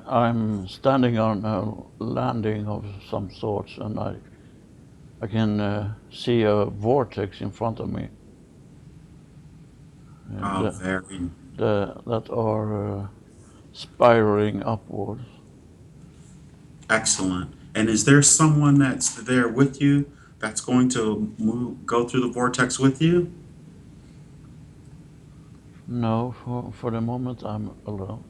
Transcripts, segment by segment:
I'm standing on a landing of some sorts, and I can see a vortex in front of me Oh, that, very that are spiraling upwards. excellent. And is there someone that's there with you that's going to go through the vortex with you? No, for the moment I'm alone.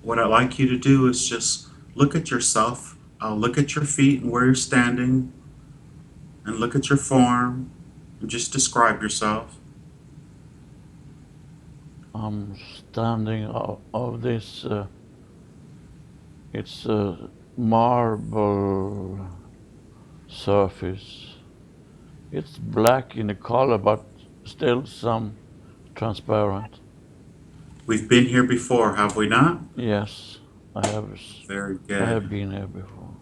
What I'd like you to do is just look at yourself, look at your feet and where you're standing, and look at your form, and just describe yourself. I'm standing of this. It's a marble surface. It's black in the color, but still some transparent. We've been here before, have we not? Yes, I have. Very I good. have been here before.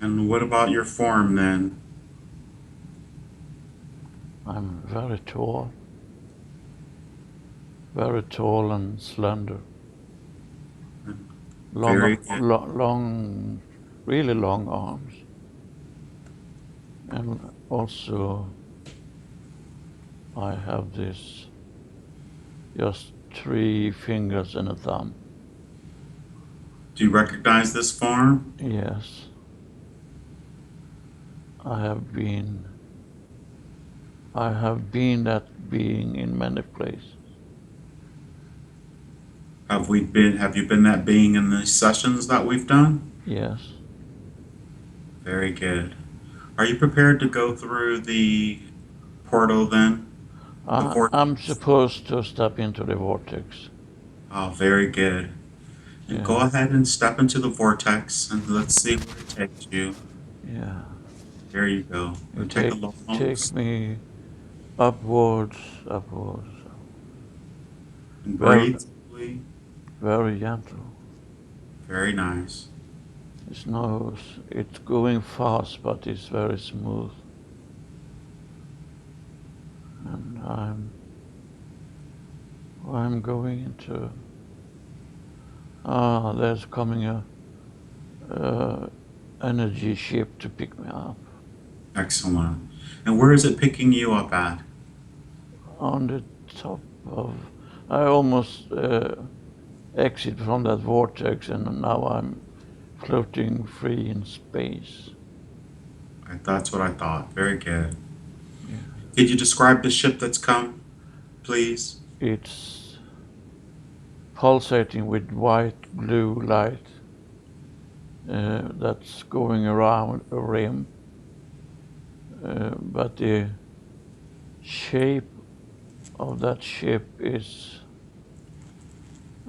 And what about your form then? I'm very tall and slender. Very good. Long, really long arms, and also I have this just 3 fingers and a thumb. Do you recognize this form? Yes, I have been. I have been that being in many places. Have you been that being in the sessions that we've done? Yes, Very good. Are you prepared to go through the portal then? The I'm vortex? supposed to step into the vortex. Oh, very good. And go Yeah, ahead and step into the vortex and let's see where it takes you. yeah. There you go. You And take a long take me upwards, upwards. and Very, breathe deeply. very gentle. Very nice. It's no, it's going fast, but it's very smooth. And I'm going into. There's coming a uh, energy ship to pick me up Excellent. And where is it picking you up at? on the top of. I almost exit from that vortex, and now I'm floating free in space. That's what I thought. Very good. Yeah. Could you describe the ship that's come, please? It's pulsating with white blue light that's going around a rim, but the shape of that ship is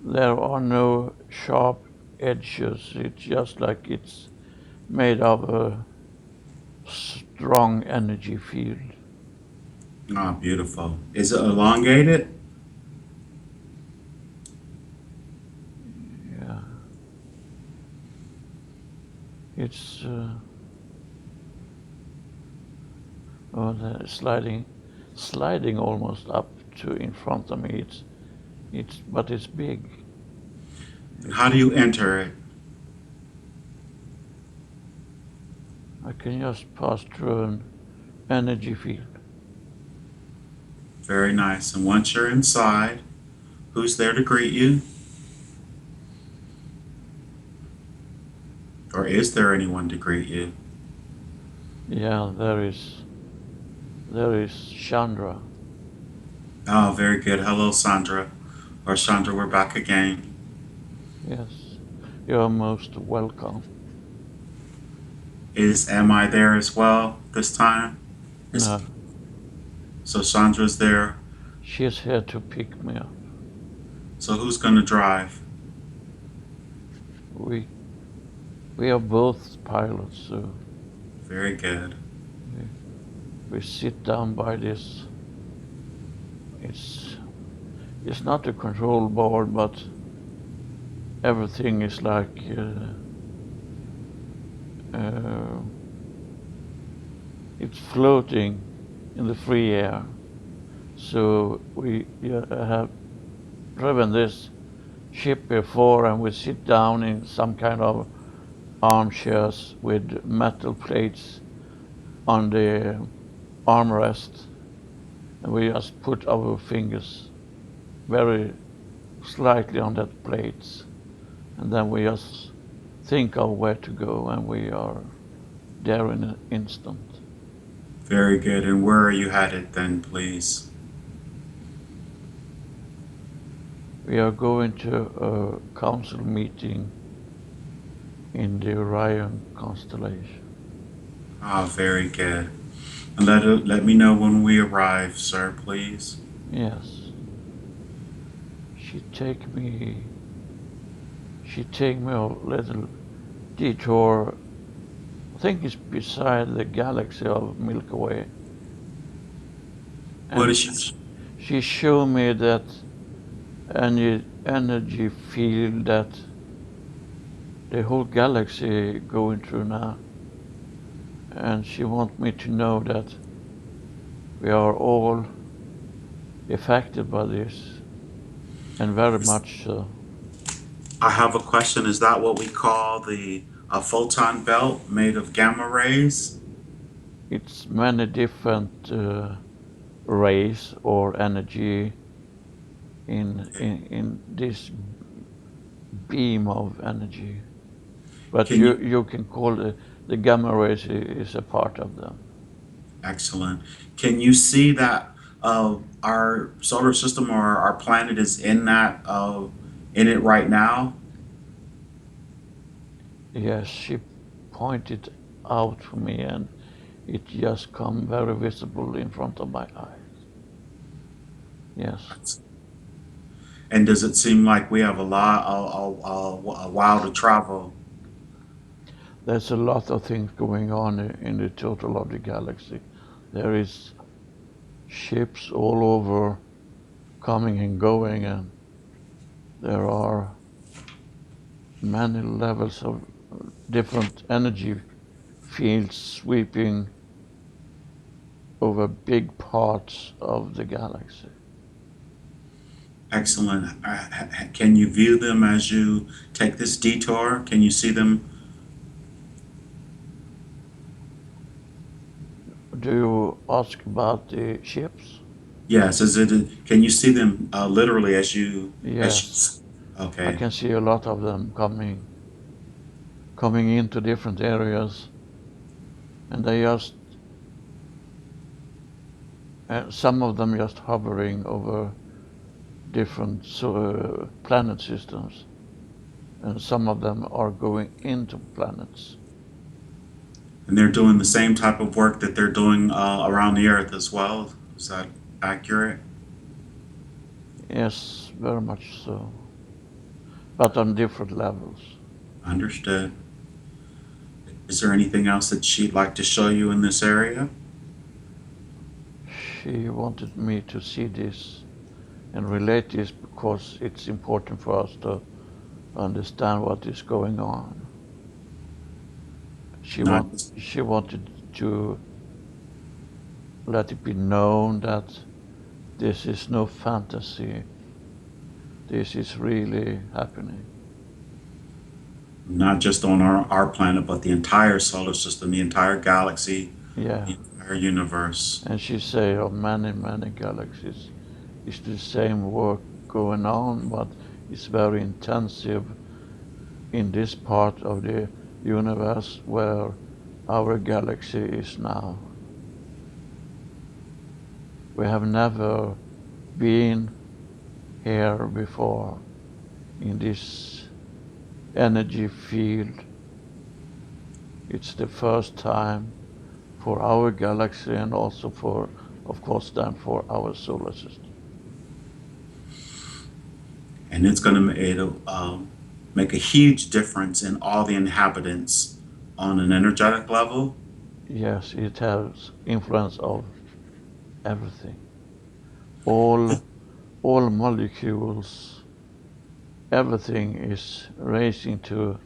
there are no sharp edges. It's just like it's made of a strong energy field. Ah, beautiful. Is it elongated? Yeah, it's oh, sliding almost up to in front of me. But it's big. And how do It's you enter it? I can just pass through an energy field. Very nice. And once you're inside, who's there to greet you? Or is there anyone to greet you? Yeah, there is Chandra. Oh, very good. Hello, Sandra. Or Sandra, we're back again. Yes, you're most welcome. Am I there as well this time? Is No, so Sandra's there. she's here to pick me up. So who's gonna drive? We we are both pilots, so Very good. we, we sit down by this. It's it's not a control board, but everything is like uh, it's floating in the free air. So we have driven this ship before, and we sit down in some kind of armchairs with metal plates on the armrest, and we just put our fingers very slightly on that plates, and then we just think of where to go, and we are there in an instant. Very good. And where are you headed then, please? We are going to a council meeting in the Orion constellation. Ah, very good. And let me know when we arrive, sir, please. Yes, she take me. She take me a little detour. I think it's beside the galaxy of Milky Way, What and is she? she showed me that energy field that the whole galaxy going through now, and she want me to know that we are all affected by this, and very much so. I have a question. Is that what we call the a photon belt made of gamma rays? It's many different rays or energy in this beam of energy, but Can you? you can call the gamma rays is a part of them. Excellent. Can you see that our solar system or our planet is in it right now? Yes, she pointed out to me, and it just come very visible in front of my eyes. Yes, And does it seem like we have a while to travel? there's a lot of things going on in the total of the galaxy. There is ships all over coming and going, and there are many levels of different energy fields sweeping over big parts of the galaxy. Excellent. Can you view them as you take this detour? Can you see them? Do you ask about the ships? Yes. Is it? Can you see them literally as you? Yes, I Okay. can see a lot of them coming into different areas, and they just some of them just hovering over different planet systems, and some of them are going into planets. And they're doing the same type of work that they're doing around the Earth as well. Is that accurate? Yes, very much so, but on different levels. Understood. Is there anything else that she'd like to show you in this area? She wanted me to see this and relate this because it's important for us to understand what is going on. Not just She wanted to let it be known that this is no fantasy. This is really happening. not just on our planet, but the entire solar system, the entire galaxy, Yeah. the entire universe. And she say of many, many galaxies, it's the same work going on, but it's very intensive in this part of the universe where our galaxy is now. We have never been here before in this energy field. It's the first time for our galaxy and also for, of course, then for our solar system. And it's going to it'll make a huge difference in all the inhabitants on an energetic level. Yes, it has influence of everything. All all molecules, everything is raising to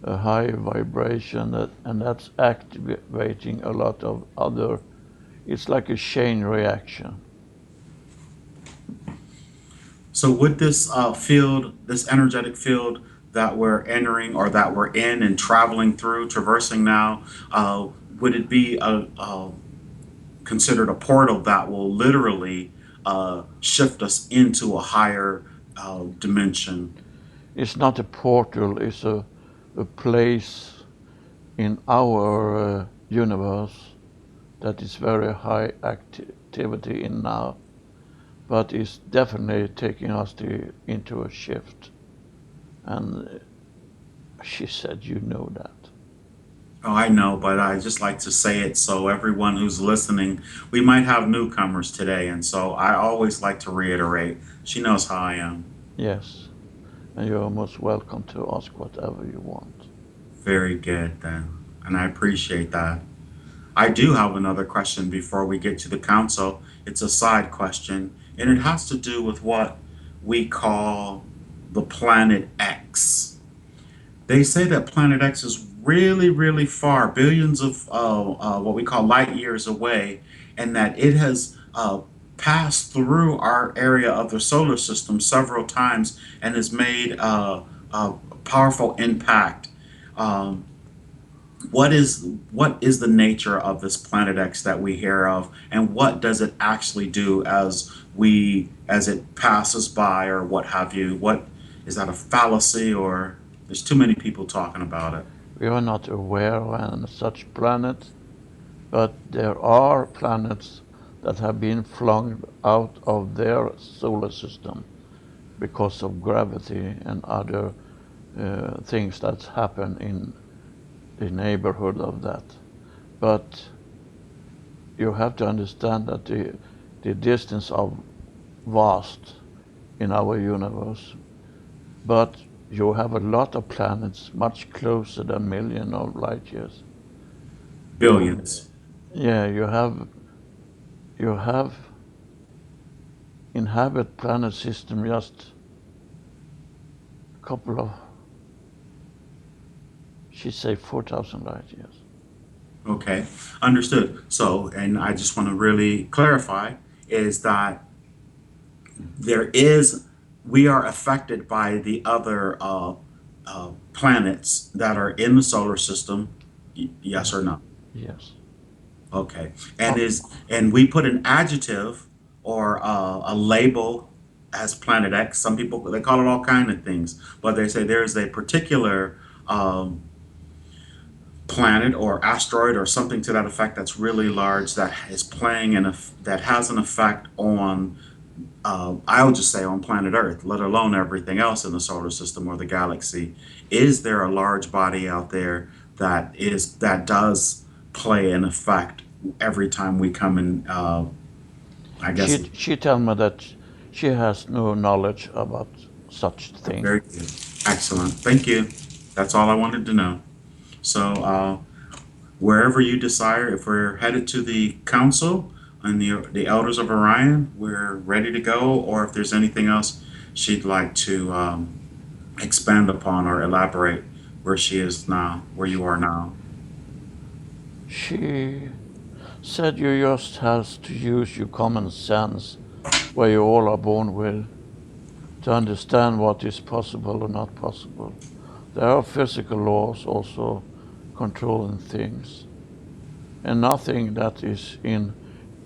a high vibration and that's activating a lot of other, it's like a chain reaction. So would this field, this energetic field that we're entering or that we're in and traveling through, traversing now, uh, would it be considered a portal that will literally shift us into a higher dimension? It's not a portal, it's a place in our universe that is very high activity in now, but it's definitely taking us into a shift. And she said, you know that. Oh, I know, but I just like to say it so everyone who's listening, we might have newcomers today, and so I always like to reiterate, she knows how I am. Yes, and you're most welcome to ask whatever you want. Very good, then, and I appreciate that. I do have another question before we get to the council. It's a side question, and it has to do with what we call the planet X. They say that planet X is really, really far, billions of what we call light years away, and that it has passed through our area of the solar system several times and has made a powerful impact. Um, what is the nature of this planet X that we hear of, and what does it actually do as it passes by, or what have you? What is that, a fallacy, or there's too many people talking about it? We are not aware of any such planet, but there are planets that have been flung out of their solar system because of gravity and other things that happen in the neighborhood of that. But you have to understand that the distance are vast in our universe, but you have a lot of planets much closer than millions of light years. And Billions. yeah, you have inhabit planet system just a couple of, she say 4,000 light years. Okay, understood. So, and I just want to really clarify is that there is we are affected by the other planets that are in the solar system. Yes or Yes, no? yes. Okay, Oh, and we put an adjective or a label as Planet X. Some people they call it all kind of things, but they say there's a particular um, planet or asteroid or something to that effect that's really large that is playing that has an effect on I would just say on planet Earth, let alone everything else in the solar system or the galaxy. Is there a large body out there that does play an effect every time we come in? I guess she tell me that she has no knowledge about such thing. very good, excellent. Thank you. That's all I wanted to know. So wherever you desire, if we're headed to the council and the elders of Orion, we're ready to go. Or if there's anything else she'd like to expand upon or elaborate where she is now, where you are now. She said you just has to use your common sense, where you all are born with, to understand what is possible or not possible. There are physical laws also controlling things, and nothing that is in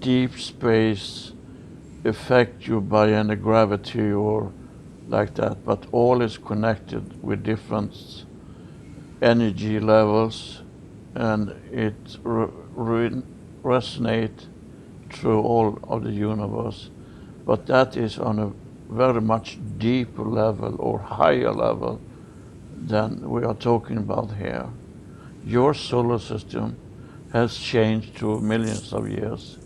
deep space affect you by any gravity or like that, but all is connected with different energy levels, and it resonates through all of the universe. But that is on a very much deeper level or higher level than we are talking about here. Your solar system has changed through millions of years.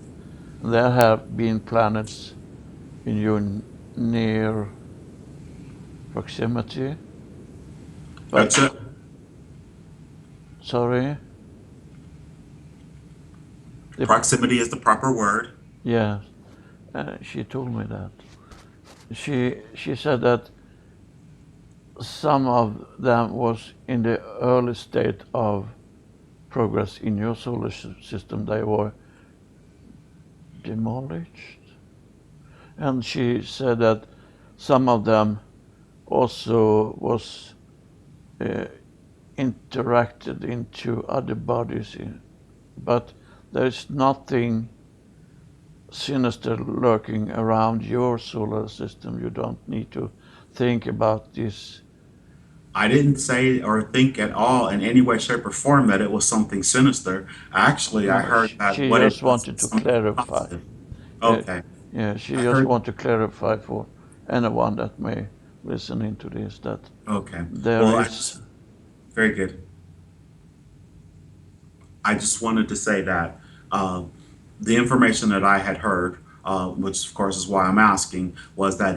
There have been planets in your near proximity, but That's it. sorry, the, Proximity is the proper word. yeah, she told me that. She said that some of them was in the early state of progress in your solar system. They were demolished, and she said that some of them also was uh, interacted into other bodies, but there is nothing sinister lurking around your solar system. You don't need to think about this. I didn't say or think at all in any way, shape, or form that it was something sinister. Actually, I No, heard that she what it just was wanted was to something clarify. positive. Yeah, Okay. yeah, she I just heard, want to clarify for anyone that may listen into this that okay. there Well, is. very good. I just wanted to say that uh, the information that I had heard, which of course is why I'm asking, was that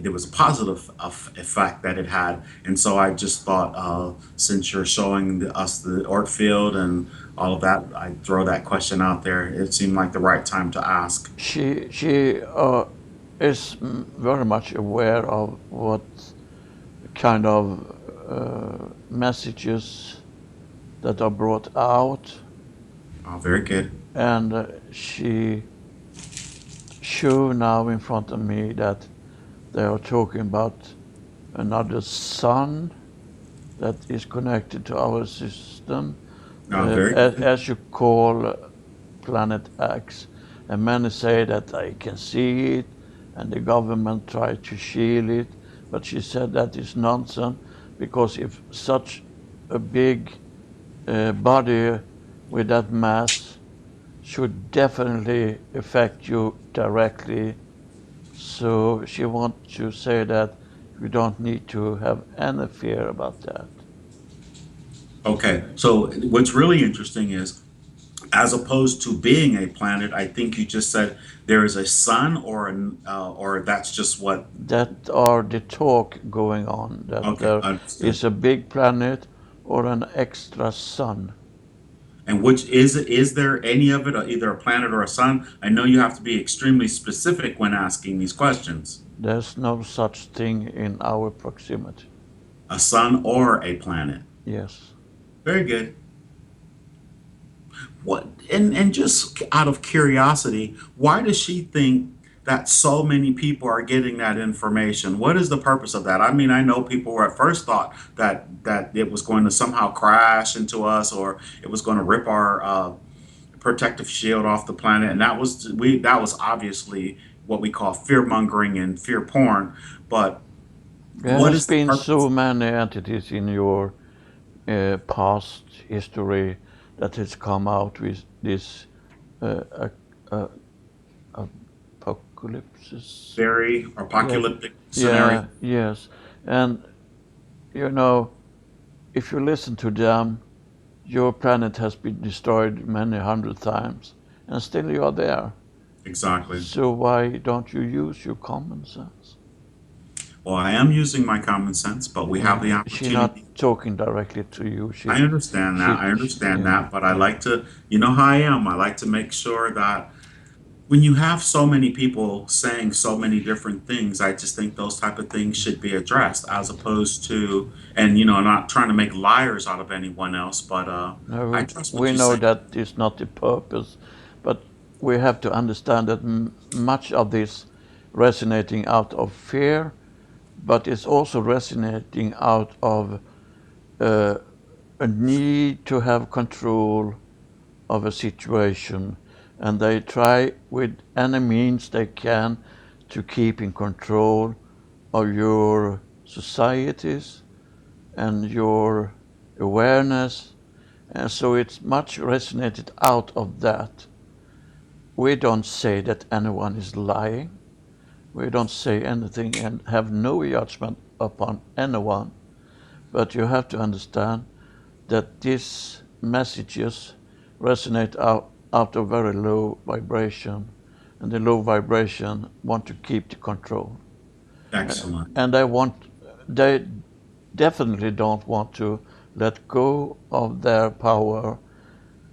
there was a positive effect that it had, and so I just thought since you're showing us the Oort field and all of that, I throw that question out there. It seemed like the right time to ask. She is very much aware of what kind of messages that are brought out, Very good. and she show now in front of me that they are talking about another sun that is connected to our system, Very good. as you call Planet X. And many say that they can see it, and the government tried to shield it. But she said that is nonsense, because if such a big body with that mass should definitely affect you directly. So she wants to say that we don't need to have any fear about that. Okay. So what's really interesting is, as opposed to being a planet, I think you just said there is a sun, or that's just what. That are the talk going on, that Okay, there understood. is a big planet or an extra sun. And which is there any of it, either a planet or a sun? I know you have to be extremely specific when asking these questions. There's no such thing in our proximity. A sun or a planet. Yes. Very good. What and just out of curiosity, why does she think that so many people are getting that information? What is the purpose of that? I mean, I know people were at first thought that it was going to somehow crash into us, or it was going to rip our protective shield off the planet, and that was obviously what we call fear mongering and fear porn. But There what has is the been purpose? so many entities in your past history that has come out with this uh, uh, uh, apocalypse. Very Yeah, apocalyptic scenario. yeah, yes. And you know, if you listen to them, your planet has been destroyed many hundred times, and still you are there. Exactly. So why don't you use your common sense? Well, I am using my common sense, but we have Yeah, the she's opportunity. not talking directly to you. I understand that. I understand Yeah, that, but I yeah. like to, you know how I am. I like to make sure that when you have so many people saying so many different things, I just think those type of things should be addressed, as opposed to, and I'm not trying to make liars out of anyone else, but No, I trust what we you know say. that is not the purpose, but we have to understand that much of this resonating out of fear, but it's also resonating out of uh, a need to have control of a situation, and they try with any means they can to keep in control of your societies and your awareness. And so it's much resonated out of that. We don't say that anyone is lying. We don't say anything and have no judgment upon anyone. But you have to understand that these messages resonate out of very low vibration, and the low vibration want to keep the control. Excellent. And they definitely don't want to let go of their power,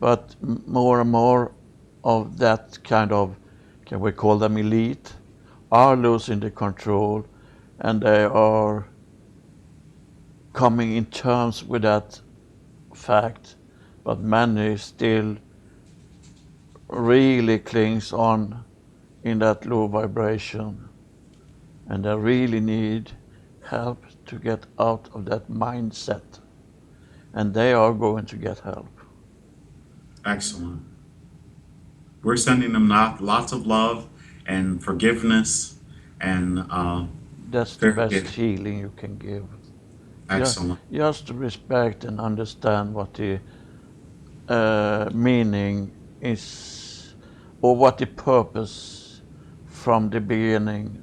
but more and more of that kind of, can we call them elite, are losing the control, and they are coming in terms with that fact, but many still really clings on in that low vibration. and they really need help to get out of that mindset, and they are going to get help. Excellent. We're sending them lots of love and forgiveness and That's the very best good. healing you can give. Just, Excellent. just to respect and understand what the meaning is, or what the purpose from the beginning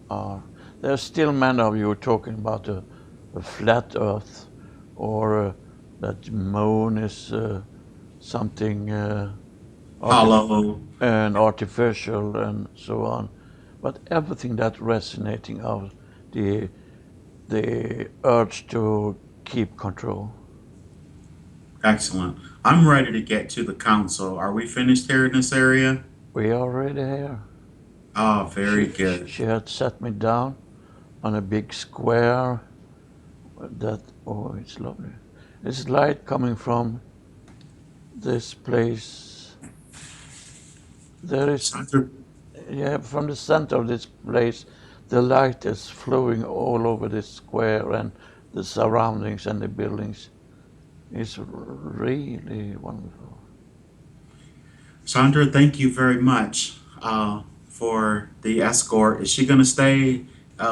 are. There's still many of you talking about a flat earth, or that moon is something artif- Hollow. and artificial and so on. But everything that resonating of the the urge to keep control. Excellent. I'm ready to get to the council. Are we finished here in this area? We are already here. Oh, very good. She had set me down on a big square. That, oh, it's lovely. It's light coming from this place. There is, Sandra, yeah, from the center of this place, the light is flowing all over this square and the surroundings and the buildings. It's really wonderful. Sandra, thank you very much for the escort. Is she going to stay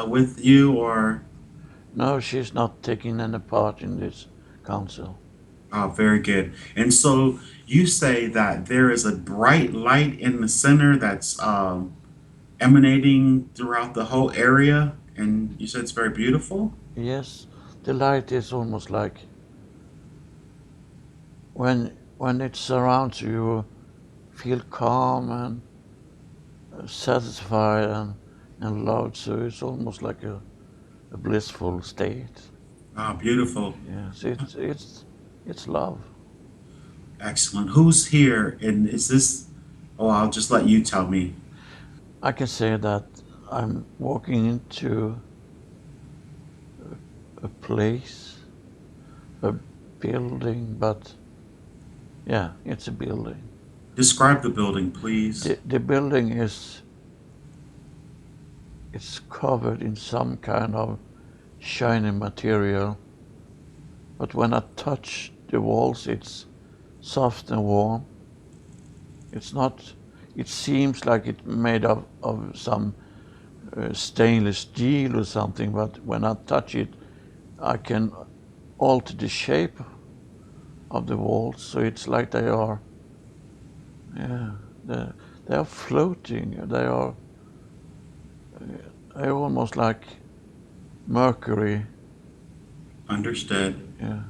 with you or? No, she's not taking any part in this council. Very good. And so you say that there is a bright light in the center that's emanating throughout the whole area, and you said it's very beautiful. Yes, the light is almost like when it surrounds you, you feel calm and satisfied and loved. So it's almost like a blissful state. Beautiful. Yes, it's love. Excellent. Who's here? And is this? Oh, I'll just let you tell me. I can say that I'm walking into a place, a building, but yeah, it's a building. Describe the building, please. The building is it's covered in some kind of shiny material, but when I touch the walls, it's soft and warm. It's not. It seems like it's made of some stainless steel or something, but when I touch it, I can alter the shape of the walls, so it's like they are, yeah, they are floating. They are almost like mercury. Understood. Yeah.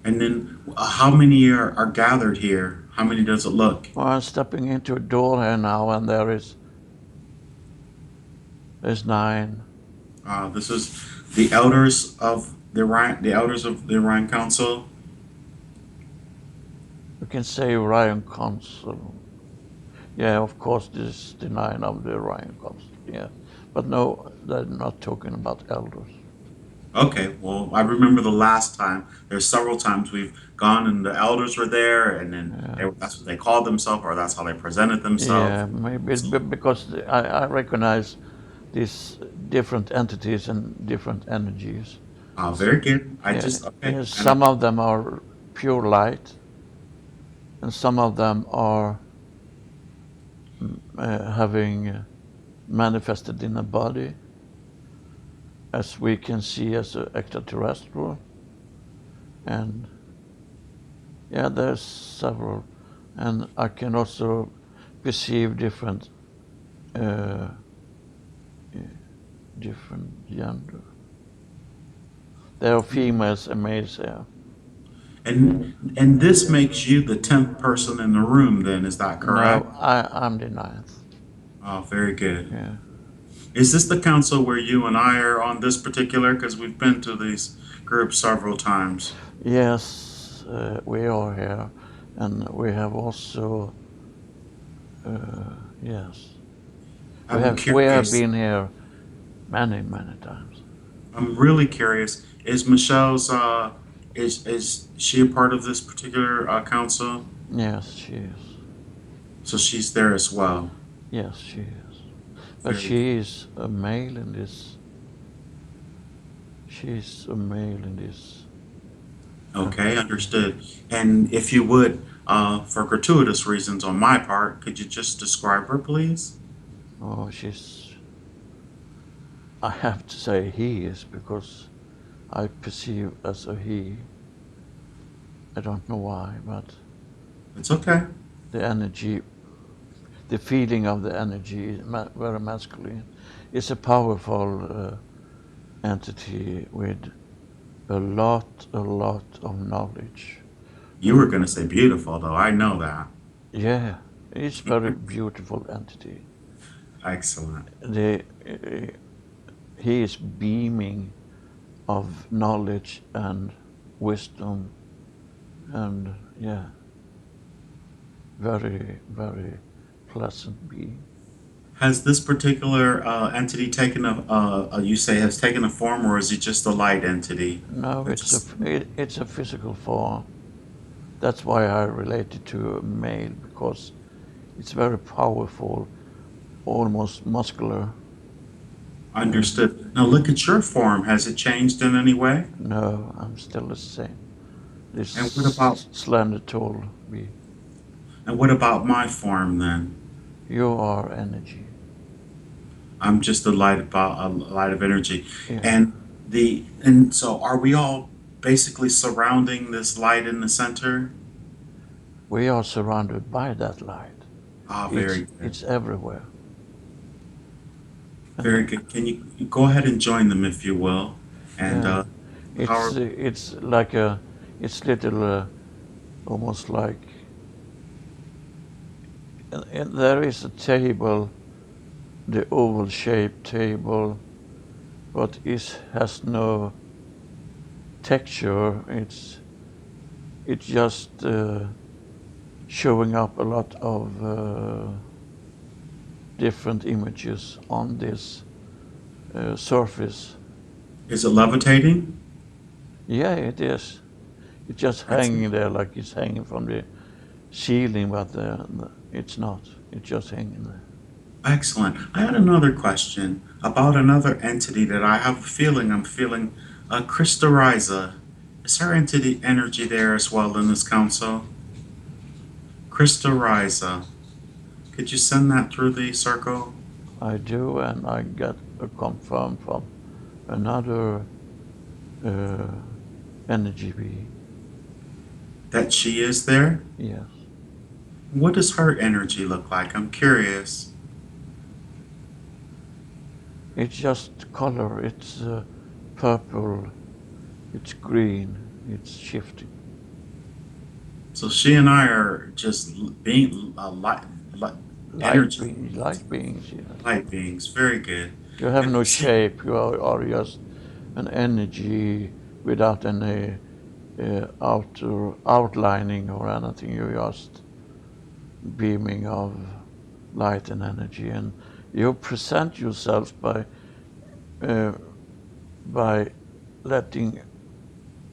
And then, how many are gathered here? How many does it look? Well, I'm stepping into a door here now, and there's 9. This is the elders of the Orion, the elders of the Orion Council. You can say Orion Council. Yeah, of course, this is the 9 of the Orion Council. Yeah, but no, they're not talking about elders. Okay, well, I remember the last time. There's several times we've gone and the elders were there, and then Yeah, that's what they called themselves, or that's how they presented themselves. yeah, maybe So, because I recognize these different entities and different energies. very good. I Yeah, just okay, yeah, and some of them are pure light, and some of them are having manifested in a body, as we can see as an extraterrestrial. And yeah, there's several, and I can also perceive uh, different gender. There are females and males here. and this makes you the 10th person in the room. Then is that correct? No, I'm the 9th. Oh, very good. Yeah. Is this the council where you and I are on this particular? Because we've been to these groups several times. Yes, we are here, and we have also yes, I'm we have curious. been here many times. I'm really curious. Is Michelle's is she a part of this particular council? Yes, she is. So she's there as well. Yes, she is. But Very good. she is a male in this. She's a male in this. Okay, Yeah. understood. And if you would, for gratuitous reasons on my part, could you just describe her, please? Oh, she's. I have to say he is because I perceive as a he. I don't know why, but It's okay. the energy, the feeling of the energy is very masculine. It's a powerful entity with a lot of knowledge. You were going to say beautiful, though. I know that. Yeah, it's very beautiful entity. Excellent. The he is beaming of knowledge and wisdom, and yeah, very pleasant being. Has this particular entity taken you say, has taken a form, or is it just a light entity? No, It just, it's a physical form. That's why I relate it to a male because it's very powerful, almost muscular. Uh, understood. Now look at your form. Has it changed in any way? no, I'm still the same. And what about This slender tall being. and what about my form then? You are energy. I'm just a light of energy. Yeah, And and so are we all basically surrounding this light in the center? we are surrounded by that light. Ah, It's very good. it's everywhere. Very And good. Can you go ahead and join them if you will? And yeah, how it's like it's little almost like and there is a table, the oval shaped table, but it has no texture. It's just showing up a lot of different images on this surface. is it levitating? Yeah, it is. It's just hanging Excellent. there like it's hanging from the ceiling, but it's not. It's just hanging there. Excellent. I had another question about another entity that I have a feeling I'm feeling. Krista Riza. Is her entity energy there as well in this council? Krista Riza. Could you send that through the circle? I do, and I get a confirm from another uh, energy being. That she is there? Yes, What does her energy look like? I'm curious. it's just color. It's purple. It's green. It's shifting. So she and I are just being light energy, Light beings. Yes. light beings. Very good. You have And no she, shape. You are just an energy without any outer outlining or anything. You're just beaming of light and energy, and you present yourself uh, by letting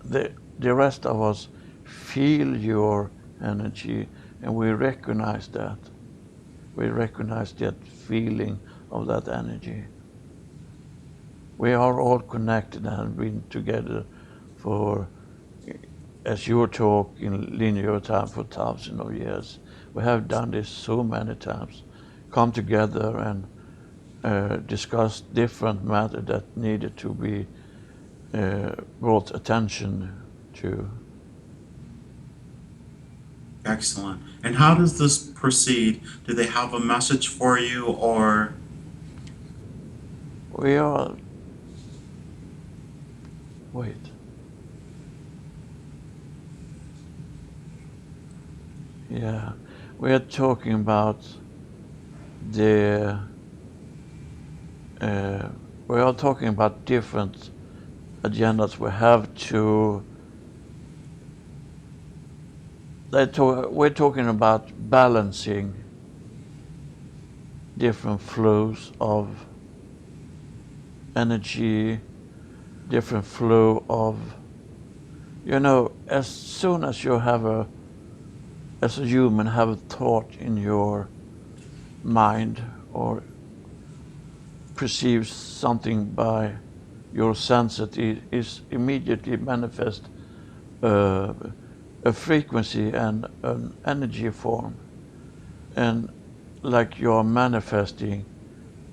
the rest of us feel your energy, and we recognize that. We recognize that feeling of that energy. We are all connected and have been together for, as you talk in linear time, for thousands of years. We have done this so many times, come together and discuss different matters that needed to be brought attention to. excellent. And how does this proceed? Do they have a message for you, or We are, wait, yeah, we are talking about the, uh, we are talking about different agendas we have to, we're talking about balancing different flows of energy, different flow of, as soon as you have as a human, have a thought in your mind or perceives something by your sense, it is immediately manifest uh, a frequency and an energy form, and like you are manifesting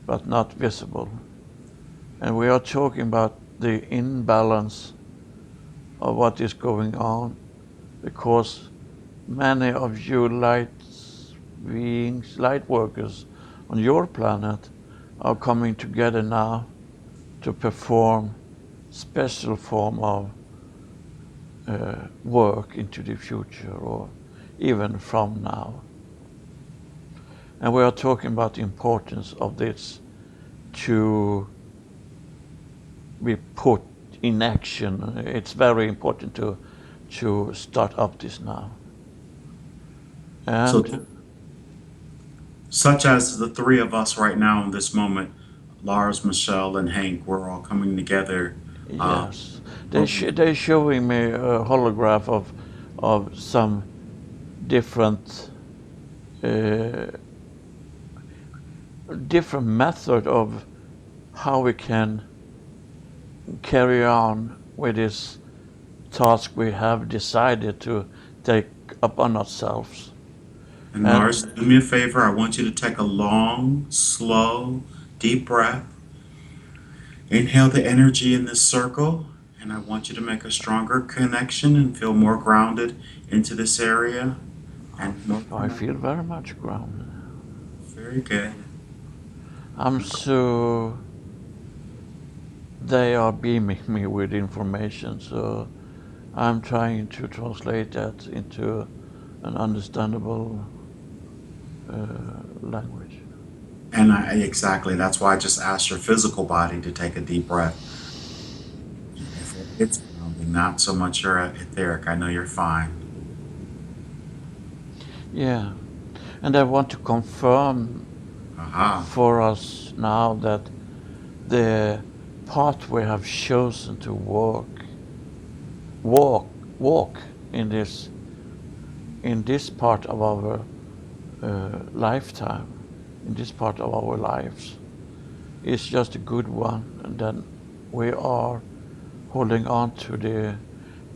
but not visible. And we are talking about the imbalance of what is going on, because many of you light beings, light workers on your planet are coming together now to perform special form of work into the future, or even from now. And we are talking about the importance of this to be put in action. It's very important to start up this now. So, And such as the three of us right now in this moment, Lars, Michelle, and Hank, we're all coming together. Uh, yes, but they're showing me a holograph of some different uh, different method of how we can carry on with this task we have decided to take upon ourselves. and Lars, And do me a favor. I want you to take a long, slow, deep breath. Inhale the energy in this circle, and I want you to make a stronger connection and feel more grounded into this area and more I feel connected. very much grounded. Very good. I'm so they are beaming me with information, so I'm trying to translate that into an understandable language. And exactly, that's why I just asked your physical body to take a deep breath. If it's grounding, not so much your etheric. I know you're fine. Yeah, and I want to confirm Aha. for us now that the path we have chosen to walk in this part of our lifetime, in this part of our lives, is just a good one, and then we are holding on to the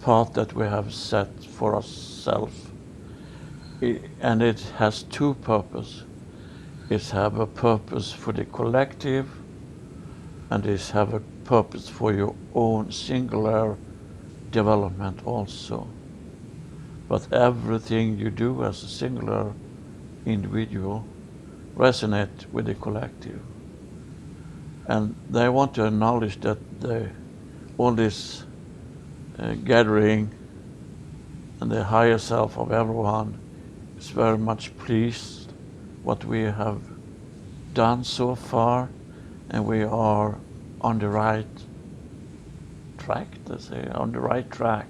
path that we have set for ourselves. And it has two purposes. It have a purpose for the collective, and it have a purpose for your own singular development also. But everything you do as a singular individual resonate with the collective. And they want to acknowledge that all this gathering and the higher self of everyone is very much pleased what we have done so far, and we are on the right track, to say, on the right track.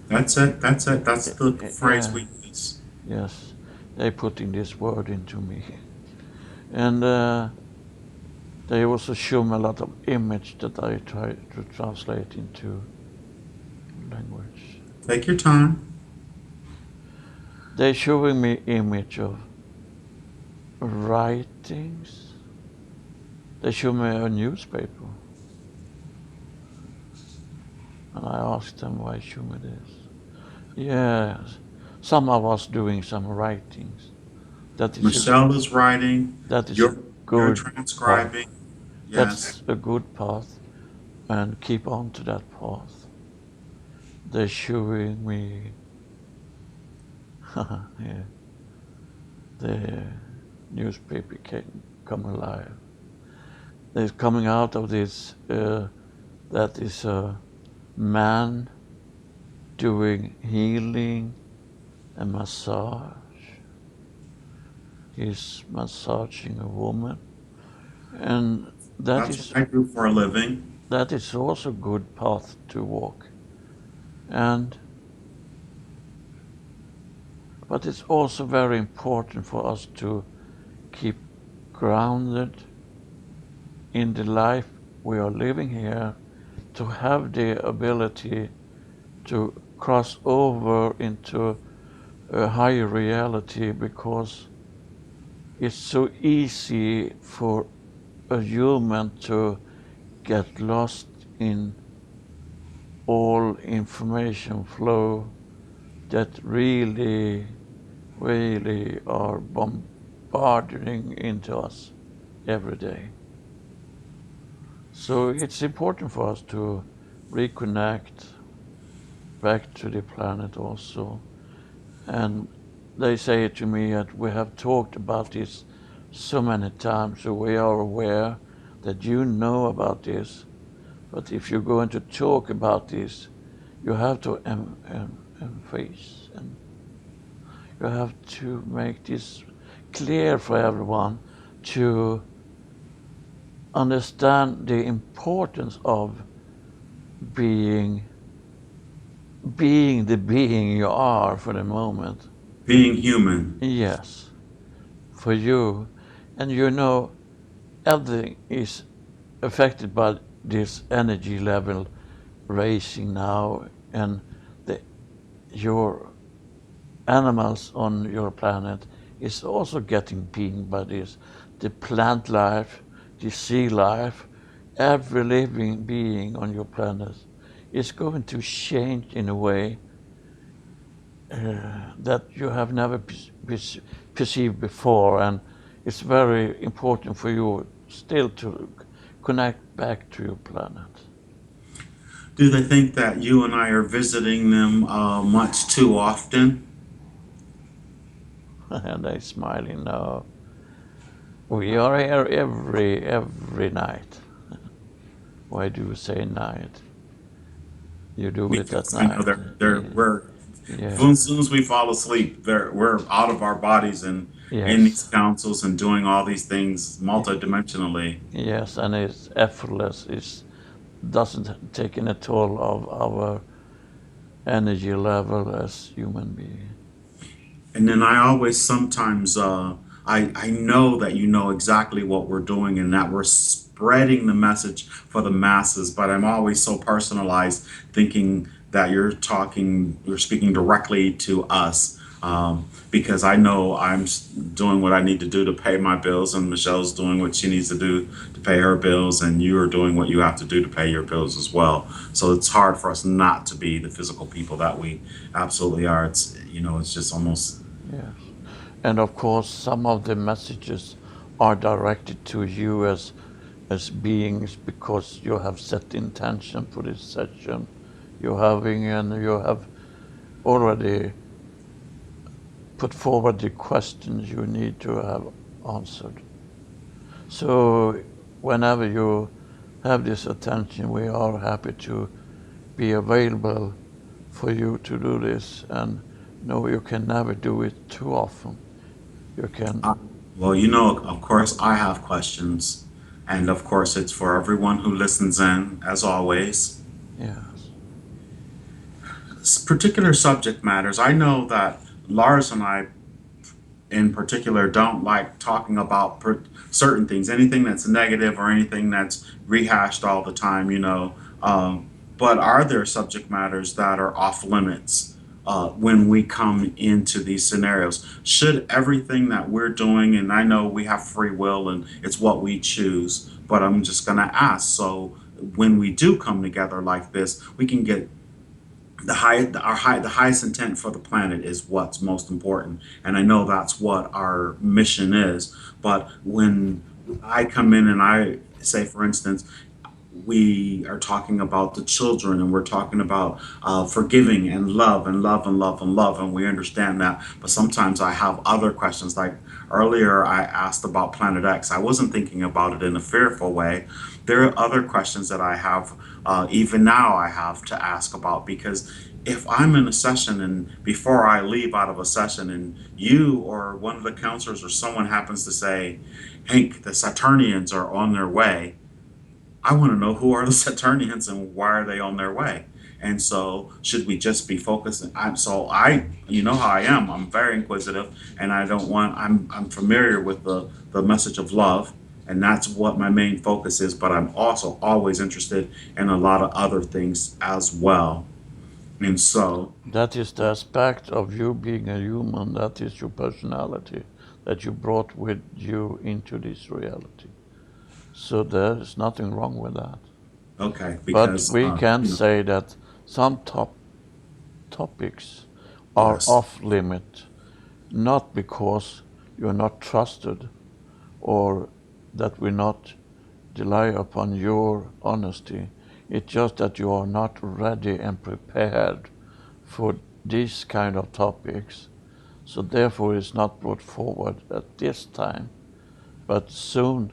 That's it. That's it. That's the phrase Yeah, we use. yes, they putting this word into me. And they also show me a lot of image that I try to translate into language. Take your time. They're showing me image of writings. They show me a newspaper. And I asked them why show me this. Yes, some of us doing some writings. That is a Michelle is writing. that is a You're good path. transcribing. Yes. That's a good path, and keep on to that path. They're showing me yeah, the newspaper can come alive. There's coming out of this that is a man doing healing and massage. He's massaging a woman, and that That's is what I do for a living. that is also a good path to walk. And but it's also very important for us to keep grounded in the life we are living here, to have the ability to cross over into a higher reality, because it's so easy for a human to get lost in all information flow that really, really are bombarding into us every day. So it's important for us to reconnect back to the planet also. And they say to me that we have talked about this so many times, so we are aware that you know about this. But if you're going to talk about this, you have to emphasize and you have to make this clear for everyone to understand the importance of being the being you are for the moment. Being human. Yes, for you. And you know, everything is affected by this energy level raising now, and the, your animals on your planet is also getting pinged by this. The plant life, the sea life, every living being on your planet is going to change in a way that you have never perceived before, and it's very important for you still to connect back to your planet. Do they think that you and I are visiting them much too often? And they smiling now. We are here every night. Why do you say night? You do it at Because I know night. they're we're Yes, as soon as we fall asleep, we're out of our bodies and in these yes, councils and doing all these things multidimensionally. yes, and it's effortless. It doesn't take any toll of our energy level as human being. And then I always sometimes I know that you know exactly what we're doing and that we're spreading the message for the masses, but I'm always so personalized, thinking that you're speaking directly to us. Because I know doing what I need to do to pay my bills, and Michelle's doing what she needs to do to pay her bills, and you are doing what you have to do to pay your bills as well. So it's hard for us not to be the physical people that we absolutely are. It's it's just almost. Yes, and of course, some of the messages are directed to you as beings because you have set the intention for this session you're having, and you have already put forward the questions you need to have answered. So whenever you have this attention, we are happy to be available for you to do this. And no, you can never do it too often. You can, Uh, well, of course, I have questions, and of course, it's for everyone who listens in, as always. yes, Particular subject matters. I know that Lars and I in particular don't like talking about certain things, anything that's negative or anything that's rehashed all the time, but are there subject matters that are off limits when we come into these scenarios? Should everything that we're doing, and I know we have free will and it's what we choose, but I'm just going to ask. So when we do come together like this, we can get the highest intent for the planet is what's most important, and I know that's what our mission is. But when I come in and I say, for instance, we are talking about the children and we're talking about forgiving and love and love and love and love, and we understand that, but sometimes I have other questions. Like earlier I asked about Planet X, I wasn't thinking about it in a fearful way. There are other questions that I have, even now I have to ask about, because if I'm in a session and before I leave out of a session and you or one of the counselors or someone happens to say, Hank, the Saturnians are on their way, I want to know who are the Saturnians and why are they on their way. And so, should we just be focusing? You know how I am. I'm very inquisitive, and I don't want. I'm familiar with the message of love, and that's what my main focus is. But I'm also always interested in a lot of other things as well. And so, that is the aspect of you being a human. That is your personality that you brought with you into this reality. So there is nothing wrong with that. Okay, But because we can say that some topics are yes, off limit, not because you're not trusted or that we not rely upon your honesty. It's just that you are not ready and prepared for these kind of topics. So therefore it's not brought forward at this time. But soon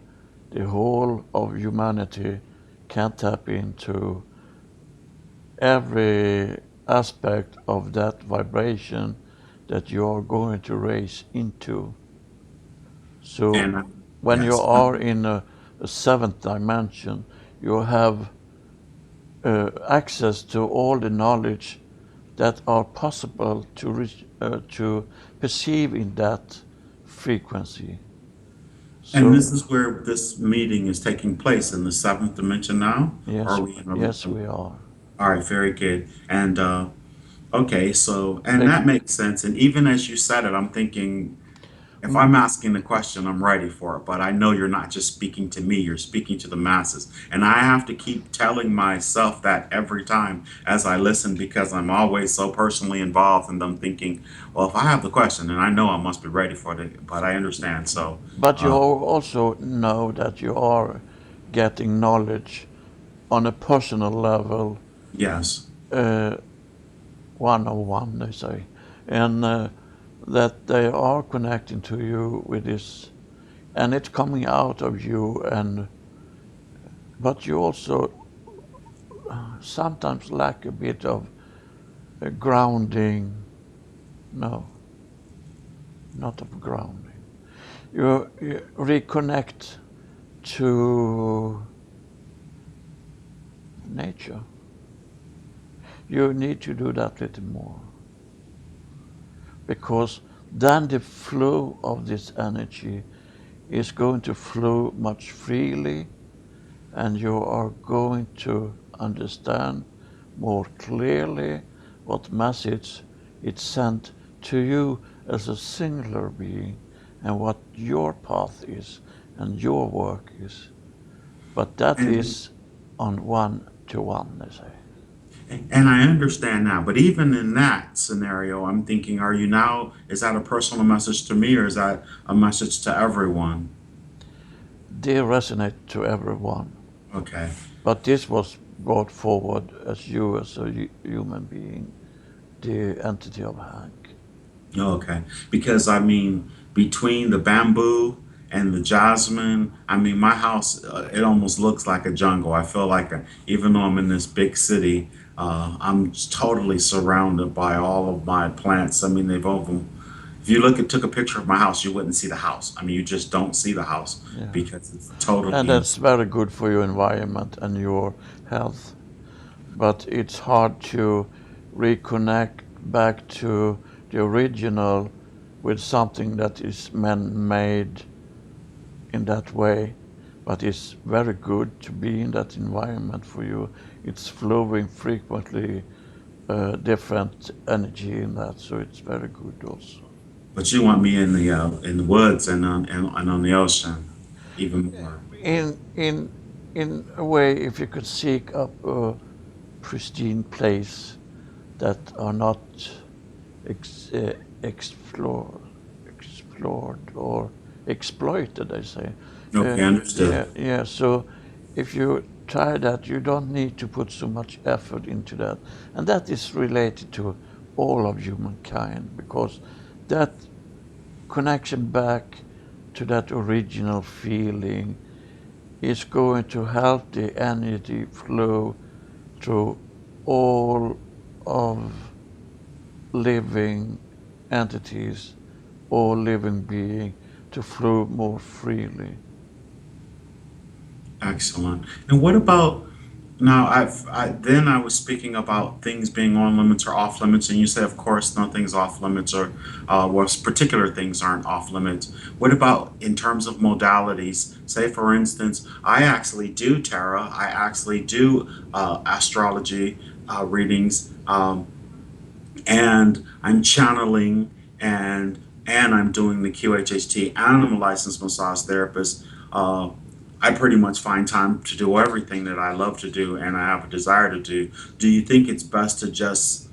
the whole of humanity can tap into every aspect of that vibration that you are going to raise into. So and when you yes, are in a seventh dimension, you have access to all the knowledge that are possible to perceive in that frequency. and So this is where this meeting is taking place in the seventh dimension now. Or yes, are we in yes, we are. all right, very good. And okay, so and Bec- that makes sense. And even as you said it, I'm thinking if mm, I'm asking the question, I'm ready for it. But I know you're not just speaking to me, you're speaking to the masses. And I have to keep telling myself that every time as I listen because I'm always so personally involved and I'm thinking, well, if I have the question, then I know I must be ready for it. But I understand. So, but you uh, also know that you are getting knowledge on a personal level, yes. uh, one on one, they say, and that they are connecting to you with this, and it's coming out of you, and but you also sometimes lack a bit of grounding. No, not of grounding. You reconnect to nature. You need to do that a little more because then the flow of this energy is going to flow much freely and you are going to understand more clearly what message it sent to you as a singular being and what your path is and your work is. But that And is on one to one, they say. and I understand now, but even in that scenario, I'm thinking, are you now, is that a personal message to me or is that a message to everyone? They resonate to everyone. Okay. But this was brought forward as you, as a human being, the entity of Hank. Okay. Because I mean, between the bamboo and the jasmine, I mean, my house, it almost looks like a jungle. I feel like, even though I'm in this big city, I'm totally surrounded by all of my plants. I mean, they've over, if you look at, took a picture of my house, you wouldn't see the house. I mean, you just don't see the house Yeah. because it's And totally in. that's very good for your environment and your health. But it's hard to reconnect back to the original with something that is man made in that way. But it's very good to be in that environment for you. It's flowing frequently, different energy in that, so it's very good also. But you want me in the woods and on the ocean, even more. In a way, if you could seek up a pristine place that are not ex, uh, explored, explored or exploited, I say. Okay, Yeah, understood. yeah. So if you try that, you don't need to put so much effort into that, and that is related to all of humankind because that connection back to that original feeling is going to help the energy flow through all of living entities or living being to flow more freely. Excellent. And what about now? Then I was speaking about things being on limits or off limits, and you said, of course, nothing's off limits, or particular things aren't off limits. What about in terms of modalities? Say, for instance, I actually do tarot. I actually do astrology readings, and I'm channeling and I'm doing the QHHT and I'm a licensed massage therapist. Uh, I pretty much find time to do everything that I love to do and I have a desire to do. Do you think it's best to just,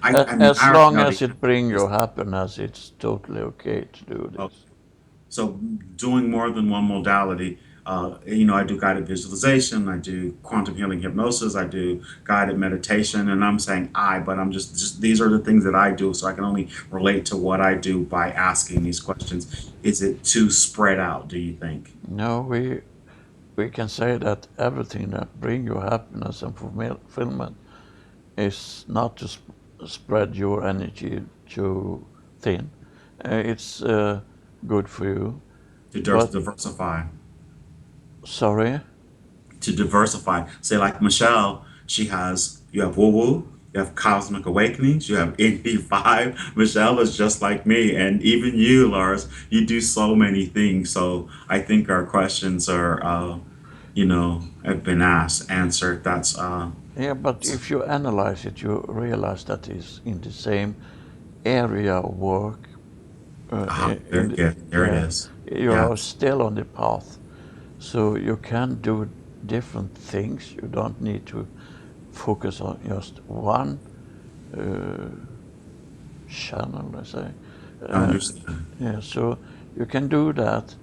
I mean, As I already long know the as it answer to brings this. you happiness, it's totally okay to do Oh, this. so doing more than one modality, I do guided visualization, I do quantum healing hypnosis, I do guided meditation, and I'm saying but I'm just these are the things that I do, so I can only relate to what I do by asking these questions. Is it too spread out, do you think? No, we can say that everything that brings you happiness and fulfillment is not to spread your energy too thin. It's good for you. To But diversify. sorry, To diversify. Say like Michelle, you have woo woo, you have cosmic awakenings, you have 85. Michelle is just like me, and even you, Lars, you do so many things. So I think our questions are, have been asked, answered. yeah, but if you analyze it, you realize that it's in the same area of work. Very In the, good. There it yeah, is. you are Yes. still on the path, so you can do different things. You don't need to focus on just one uh, channel, let's say. I Uh, understand. yeah, so you can do that,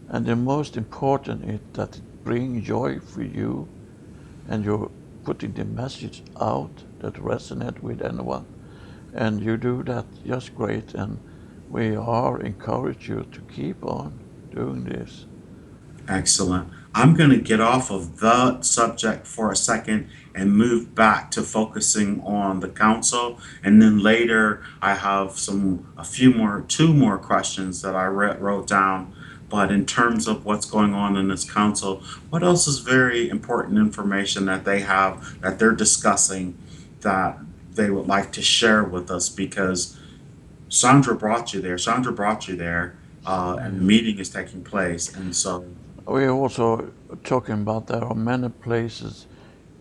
and the most important is that it brings joy for you, and you're putting the message out that resonate with anyone, and you do that just great. And we are encourage you to keep on doing this. Excellent. I'm going to get off of the subject for a second and move back to focusing on the council. And then later, I have two more questions that I wrote down. But in terms of what's going on in this council, what else is very important information that they have that they're discussing that they would like to share with us? Because Sandra brought you there, and the Yeah. meeting is taking place. And so, We're also talking about there are many places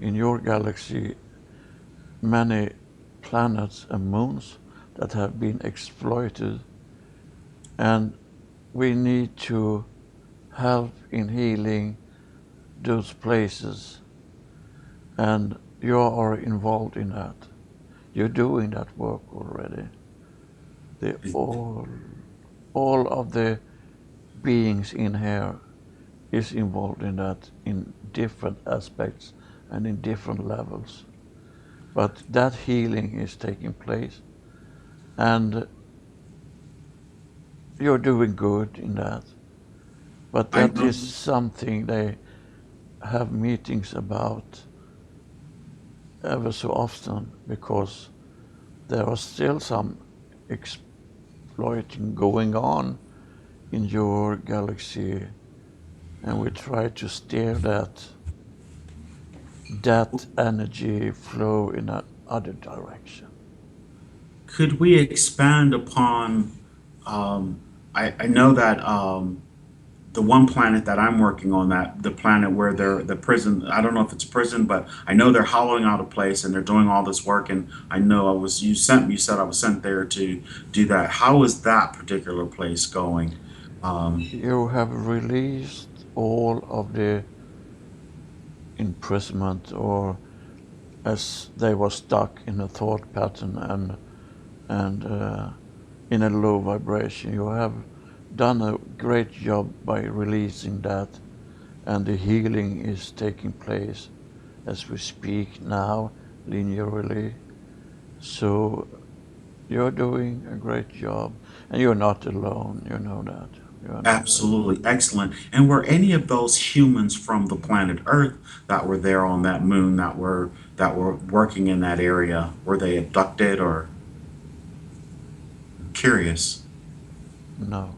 in your galaxy, many planets and moons that have been exploited, and we need to help in healing those places, and you are involved in that. You're doing that work already. The all of the beings in here is involved in that in different aspects and in different levels. But that healing is taking place, and you're doing good in that. But I that know. is something they have meetings about ever so often, because there are still some exploiting going on in your galaxy, and we try to steer that energy flow in another direction. Could we expand upon? Um, I know that the one planet that I'm working on, that the planet where they're the prison. I don't know if it's a prison, but I know they're hollowing out a place and they're doing all this work. And I know you said I was sent there to do that. How is that particular place going? Um, You have released all of the imprisonment, or as they were stuck in a thought pattern and in a low vibration. You have done a great job by releasing that, and the healing is taking place as we speak now, linearly. So you're doing a great job, and you're not alone. You know that. You are not alone. Absolutely excellent. And were any of those humans from the planet Earth that were there on that moon that were working in that area? Were they abducted or curious? No.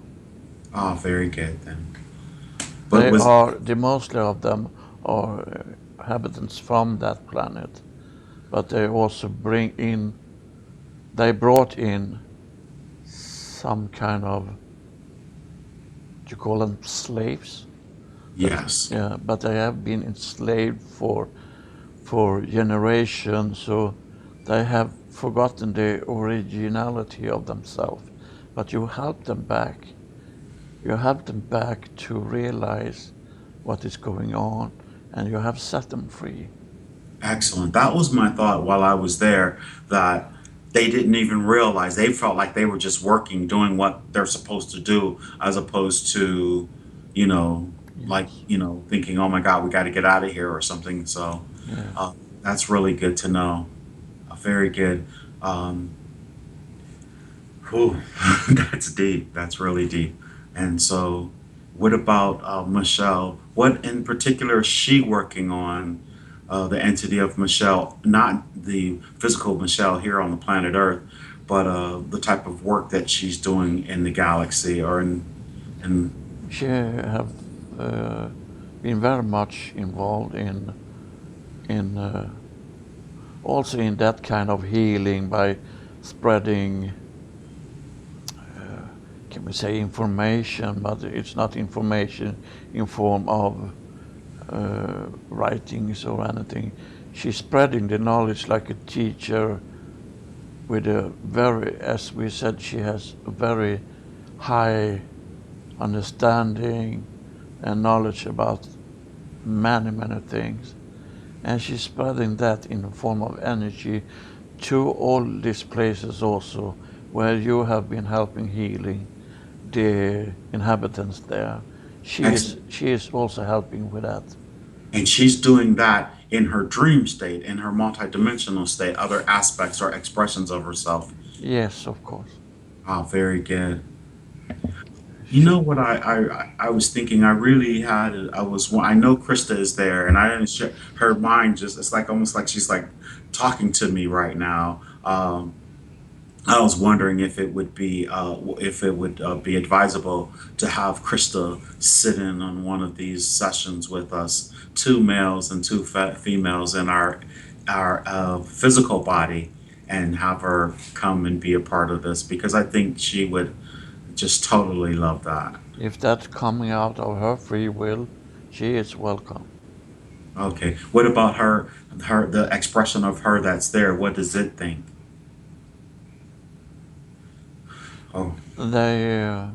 Oh, very good then. But They was are, the mostly of them are inhabitants from that planet, but they also they brought in some kind of, you call them slaves? That's, yes. yeah, but they have been enslaved for generations, so they have forgotten the originality of themselves. But you help them back. You help them back to realize what is going on, and you have set them free. Excellent. That was my thought while I was there, that they didn't even realize. They felt like they were just working, doing what they're supposed to do, as opposed to, you know, like, Yes, thinking, oh my God, we got to get out of here or something. So yes. uh, that's really good to know. Very good. Um, Whew, that's deep. That's really deep. And so, what about Michelle? What in particular is she working on? The entity of Michelle, not the physical Michelle here on the planet Earth, but the type of work that she's doing in the galaxy or in She have uh, been very much involved in also in that kind of healing by spreading, can we say, information, but it's not information in form of writings or anything. She's spreading the knowledge like a teacher with a very, as we said, she has a very high understanding and knowledge about many, many things. And she's spreading that in the form of energy to all these places also where you have been helping healing the inhabitants there. X, She is also helping with that. and she's doing that in her dream state, in her multidimensional state, other aspects or expressions of herself. Yes, of course. Ah, very good. You She, know what I was thinking? I really had I was I know Krista is there, and I didn't share her mind. Just it's like almost like she's like talking to me right now. I was wondering if it would be advisable to have Krista sit in on one of these sessions with us, two males and two females in our physical body, and have her come and be a part of this because I think she would just totally love that. if that's coming out of her free will, she is welcome. Okay. What about the expression of her that's there? What does it think? Oh, They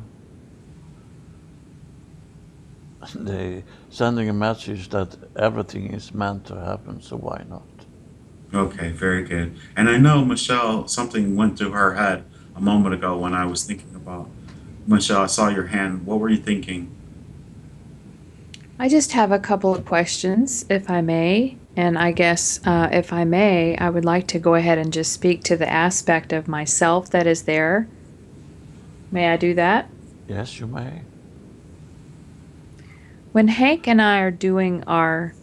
they sending a message that everything is meant to happen, so why not? okay, very good. And I know Michelle, something went through her head a moment ago when I was thinking about Michelle. I saw your hand. What were you thinking? I just have a couple of questions, if I may. And I guess, if I may, I would like to go ahead and just speak to the aspect of myself that is there. May I do that? Yes, you may. When Hank and I are doing our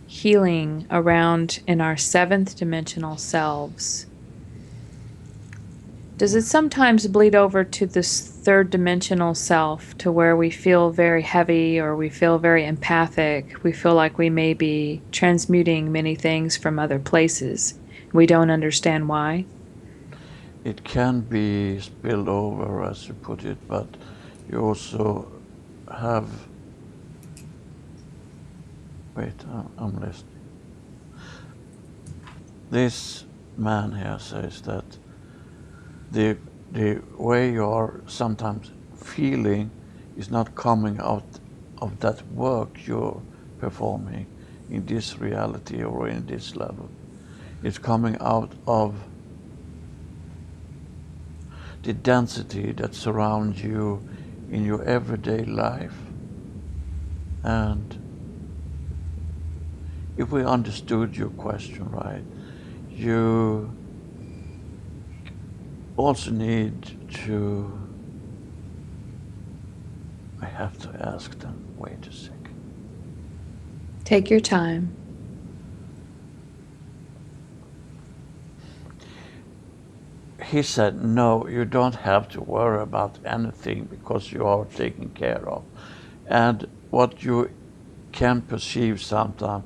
healing around in our seventh dimensional selves, does it sometimes bleed over to this third dimensional self to where we feel very heavy or we feel very empathic? We feel like we may be transmuting many things from other places. We don't understand why. It can be spilled over, as you put it, but you also have. Wait, I'm listening. This man here says that the the way you are sometimes feeling is not coming out of that work you're performing in this reality or in this level. It's coming out of the density that surrounds you in your everyday life. And if we understood your question right, you also need to. I have to ask them, wait a second. Take your time. He said, no, you don't have to worry about anything because you are taken care of. And what you can perceive sometimes,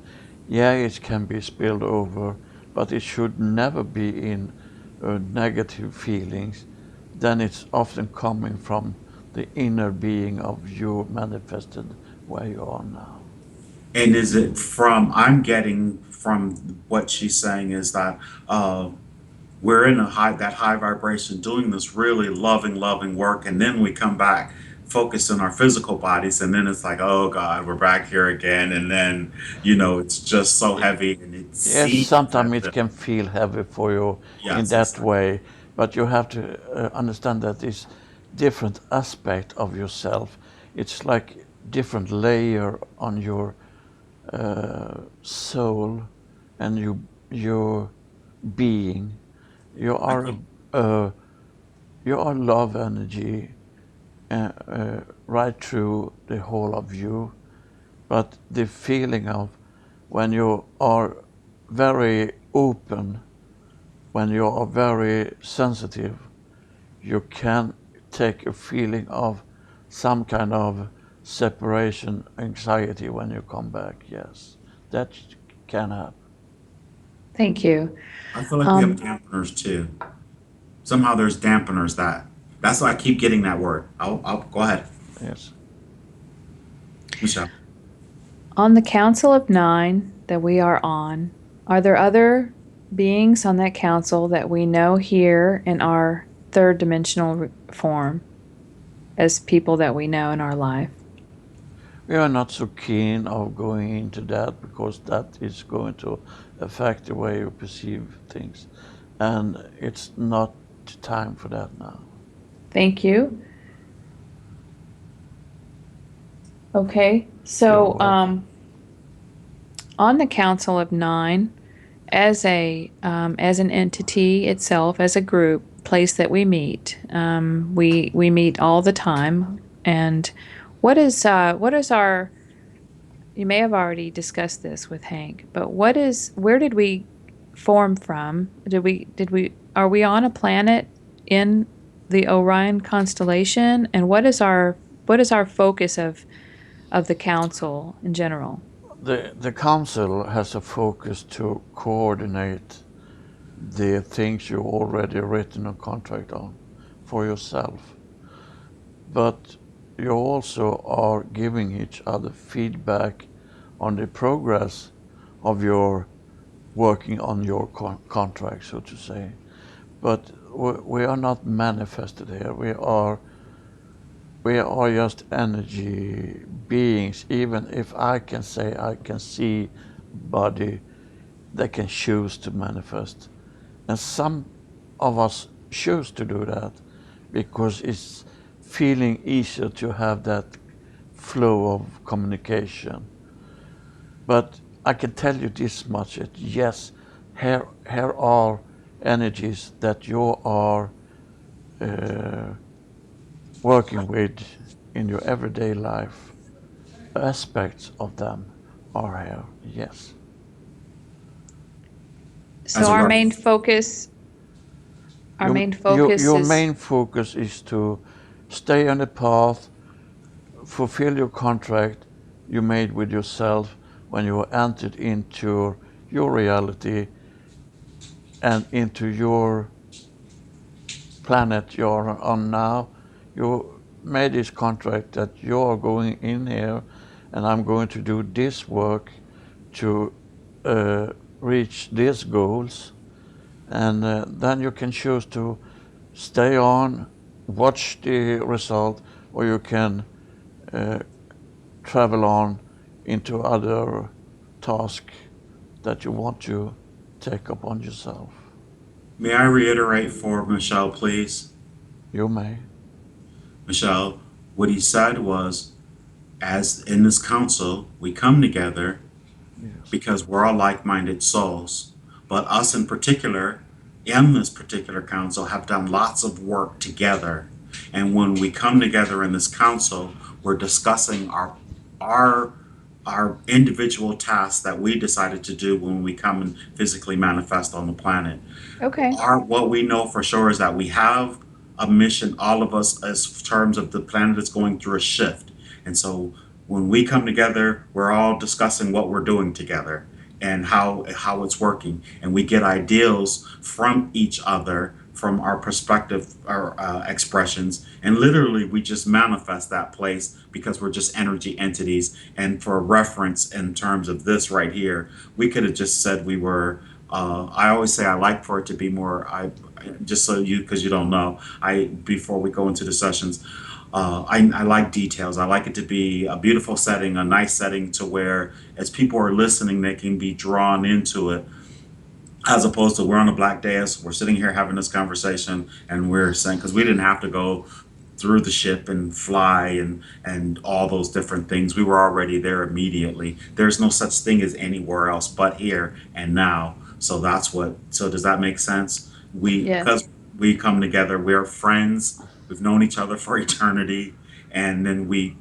yeah, it can be spilled over, but it should never be in negative feelings. Then it's often coming from the inner being of you manifested where you are now. And is it from? I'm getting from what she's saying is that we're in a high vibration, doing this really loving work, and then we come back focused on our physical bodies, and then it's like, oh God, we're back here again, and then it's just so heavy, and it Yes, seems sometimes as it if can feel heavy for you in yes, that exactly. way, but you have to understand that it's different aspect of yourself. It's like different layer on your soul and your being. You I are think uh, you are love energy right through the whole of you, but the feeling of when you are very open, when you are very sensitive, you can take a feeling of some kind of separation anxiety when you come back. Yes, that can happen. Thank you. I feel like we have Um, dampeners too. Somehow there's dampeners that's why I keep getting that word. I'll go ahead, Yes. Michelle. on the Council of Nine that we are there other beings on that council that we know here in our third dimensional form as people that we know in our life? We are not so keen of going into that because that is going to affect the way you perceive things. And it's not time for that now. Thank you. Okay. You're So, welcome. on the Council of Nine, as an entity itself, as a group, place that we meet, we meet all the time. And what is our? You may have already discussed this with Hank, but where did we form from? Are we on a planet in the Orion constellation? And what is our focus of the council in general? The council has a focus to coordinate the things you already written a contract on for yourself. But you also are giving each other feedback on the progress of your working on your contract, so to say. But we are not manifested here. We are just energy beings. Even if I can say I can see body, they can choose to manifest. And some of us choose to do that because it's feeling easier to have that flow of communication. But I can tell you this much, that yes, here are energies that you are uh, working with in your everyday life. Aspects of them are here, yes. As So a our rep, main focus, our Your, main your, focus your is main focus is to stay on the path, fulfill your contract you made with yourself when you entered into your reality and into your planet you're on now. You made this contract that you're going in here and I'm going to do this work to uh, reach these goals. And then you can choose to stay on, watch the result, or you can uh, travel on into other tasks that you want to take upon yourself. may I reiterate for Michelle, please? You may. Michelle, what he said was, as in this council, we come together Yes. because we're all like-minded souls. But us in particular, in this particular council, have done lots of work together. And when we come together in this council, we're discussing our our individual tasks that we decided to do when we come and physically manifest on the planet. okay. What we know for sure is that we have a mission, all of us, as terms of the planet is going through a shift. And so when we come together, we're all discussing what we're doing together and how it's working, and we get ideals from each other, from our perspective, our expressions, and literally we just manifest that place because we're just energy entities. And for reference, in terms of this right here, we could have just said we were I always say I like for it to be more. I just so you, because you don't know. I before we go into the sessions, I like details. I like it to be a beautiful setting, a nice setting to where as people are listening, they can be drawn into it, as opposed to we're on a black dais, we're sitting here having this conversation, and we're saying, because we didn't have to go through the ship and fly and all those different things. We were already there immediately. There's no such thing as anywhere else but here and now. So that's what. So does that make sense? We Yes. because we come together. We're friends. We've known each other for eternity, and then we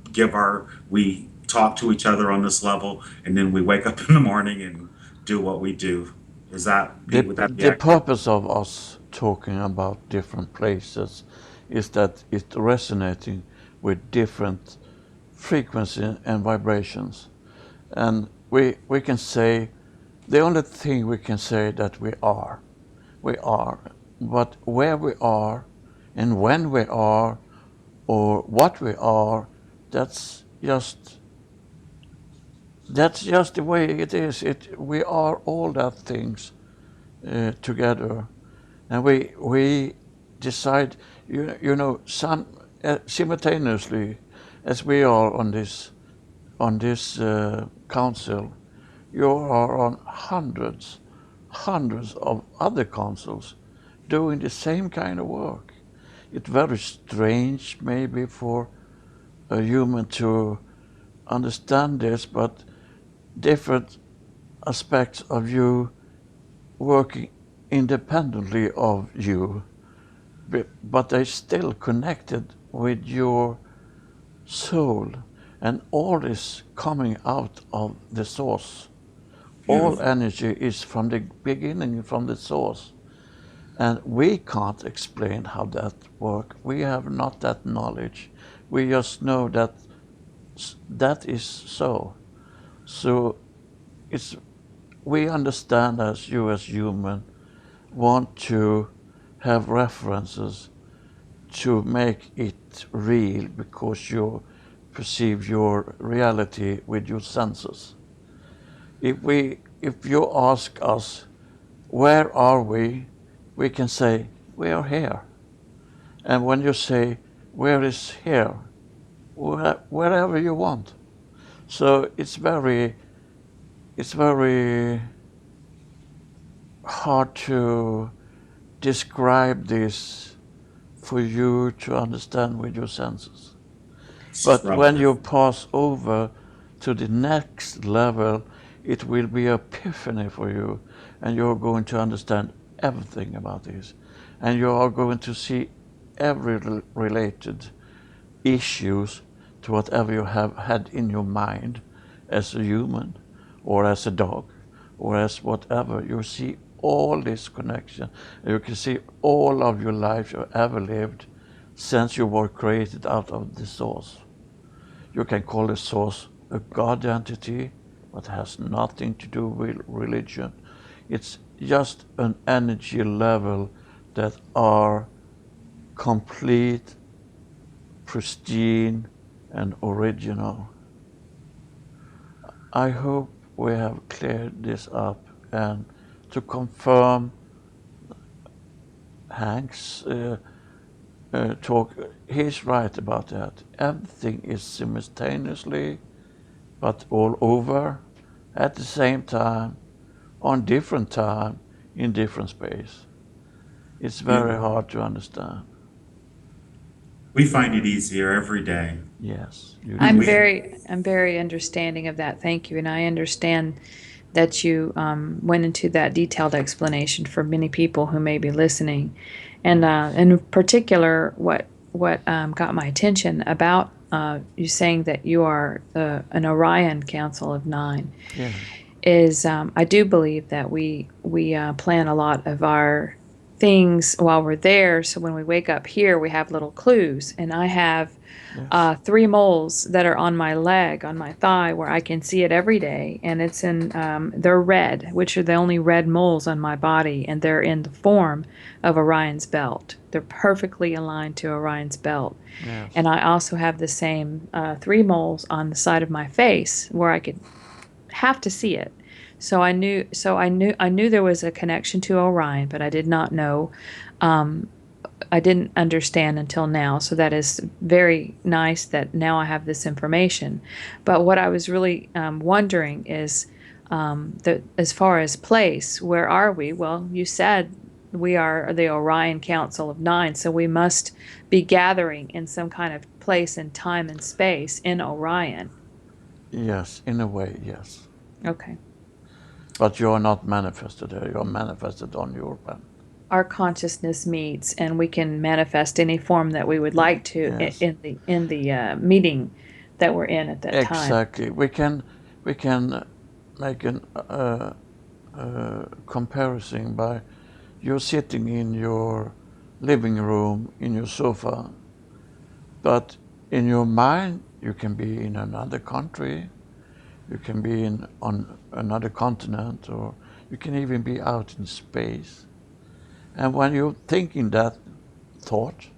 talk to each other on this level, and then we wake up in the morning and do what we do. Would that be The accurate? purpose of us talking about different places is that it's resonating with different frequency and vibrations. And we can say, the only thing we can say that we are. But where we are and when we are or what we are, that's just that's just the way it is. We are all that things together, and we decide, simultaneously, as we are on this council, you are on hundreds of other councils doing the same kind of work. It's very strange, maybe, for a human to understand this, but different aspects of you working independently of you, but they still connected with your soul, and all is coming out of the source. All Beautiful. energy is from the beginning, from the source. And we can't explain how that works. We have not that knowledge. We just know that that is so. So it's we understand, as you as human want to have references to make it real, because you perceive your reality with your senses. If you ask us where are we can say we are here. And when you say where is here, wherever you want. So it's very hard to describe this for you to understand with your senses. It's But when you relative. pass over to the next level, it will be epiphany for you, and you're going to understand everything about this, and you are going to see every related issues to whatever you have had in your mind as a human or as a dog or as whatever. You see all this connection. You can see all of your life you ever lived since you were created out of the source. You can call the source a God entity, but has nothing to do with religion. It's just an energy level that are complete, pristine, and original. I hope we have cleared this up, and to confirm Hank's talk, he's right about that. Everything is simultaneously, but all over, at the same time, on different time, in different space. It's very Beautiful. hard to understand. We find it easier every day. Yes, you We I'm do. we very understanding of that. Thank you, and I understand that you went into that detailed explanation for many people who may be listening, and in particular, what got my attention about you saying that you are an Orion Council of Nine Yeah. is I do believe that we plan a lot of our things while we're there. So when we wake up here, we have little clues, and I have Yes. three moles that are on my leg, on my thigh, where I can see it every day, and it's in they're red, which are the only red moles on my body, and they're in the form of Orion's belt. They're perfectly aligned to Orion's belt. And Yes. I also have the same three moles on the side of my face where I could have to see it. So I knew there was a connection to Orion, but I did not know I didn't understand until now. So that is very nice that now I have this information. But what I was really wondering is as far as place, where are we? Well, you said we are the Orion Council of Nine, so we must be gathering in some kind of place and time and space in Orion. Yes, in a way, yes. Okay. But you are not manifested there. You are manifested on your planet. Our consciousness meets, and we can manifest any form that we would like to Yes, in the meeting that we're in at that time. exactly. We can make an comparison by you're sitting in your living room in your sofa, but in your mind you can be in another country, you can be on another continent, or you can even be out in space. And when you're thinking that thought,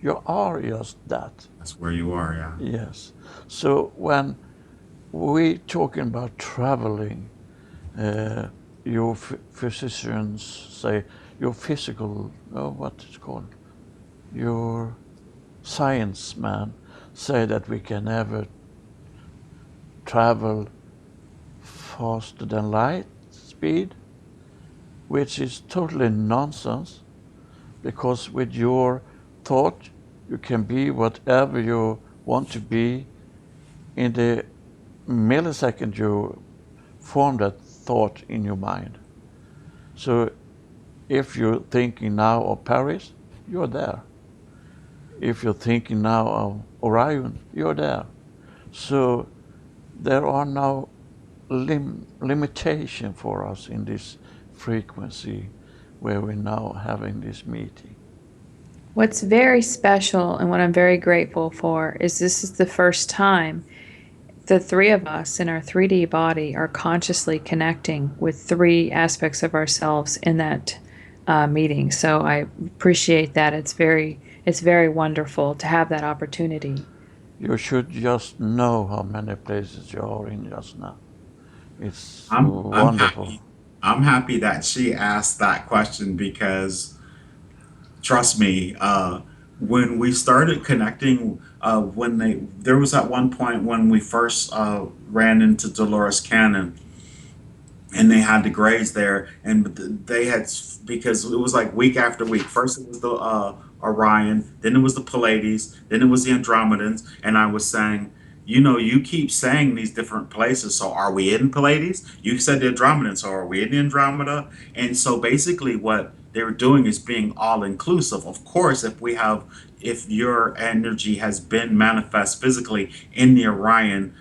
you are just that. That's where you are, yeah. Yes. So when we talking about traveling, your physicians say your physical, what it's called, your science man say that we can never travel faster than light speed, which is totally nonsense, because with your thought you can be whatever you want to be in the millisecond you form that thought in your mind. So if you're thinking now of Paris, you're there. If you're thinking now of Orion, you're there. So there are no limitation for us in this frequency where we're now having this meeting. What's very special and what I'm very grateful for is this is the first time the three of us in our 3D body are consciously connecting with three aspects of ourselves in that meeting. So I appreciate that. It's very wonderful to have that opportunity. You should just know how many places you are in just now. It's I'm wonderful. happy. I'm happy that she asked that question because trust me, when we started connecting, when there was at one point when we first ran into Dolores Cannon, and they had the grades there, and they had, because it was like week after week. First it was the Orion, then it was the Pleiades, then it was the Andromedans, and I was saying, you keep saying these different places. So are we in Pleiades? You said the Andromedans, so are we in the Andromeda? And so basically, what they were doing is being all inclusive. Of course, if your energy has been manifest physically in the Orion,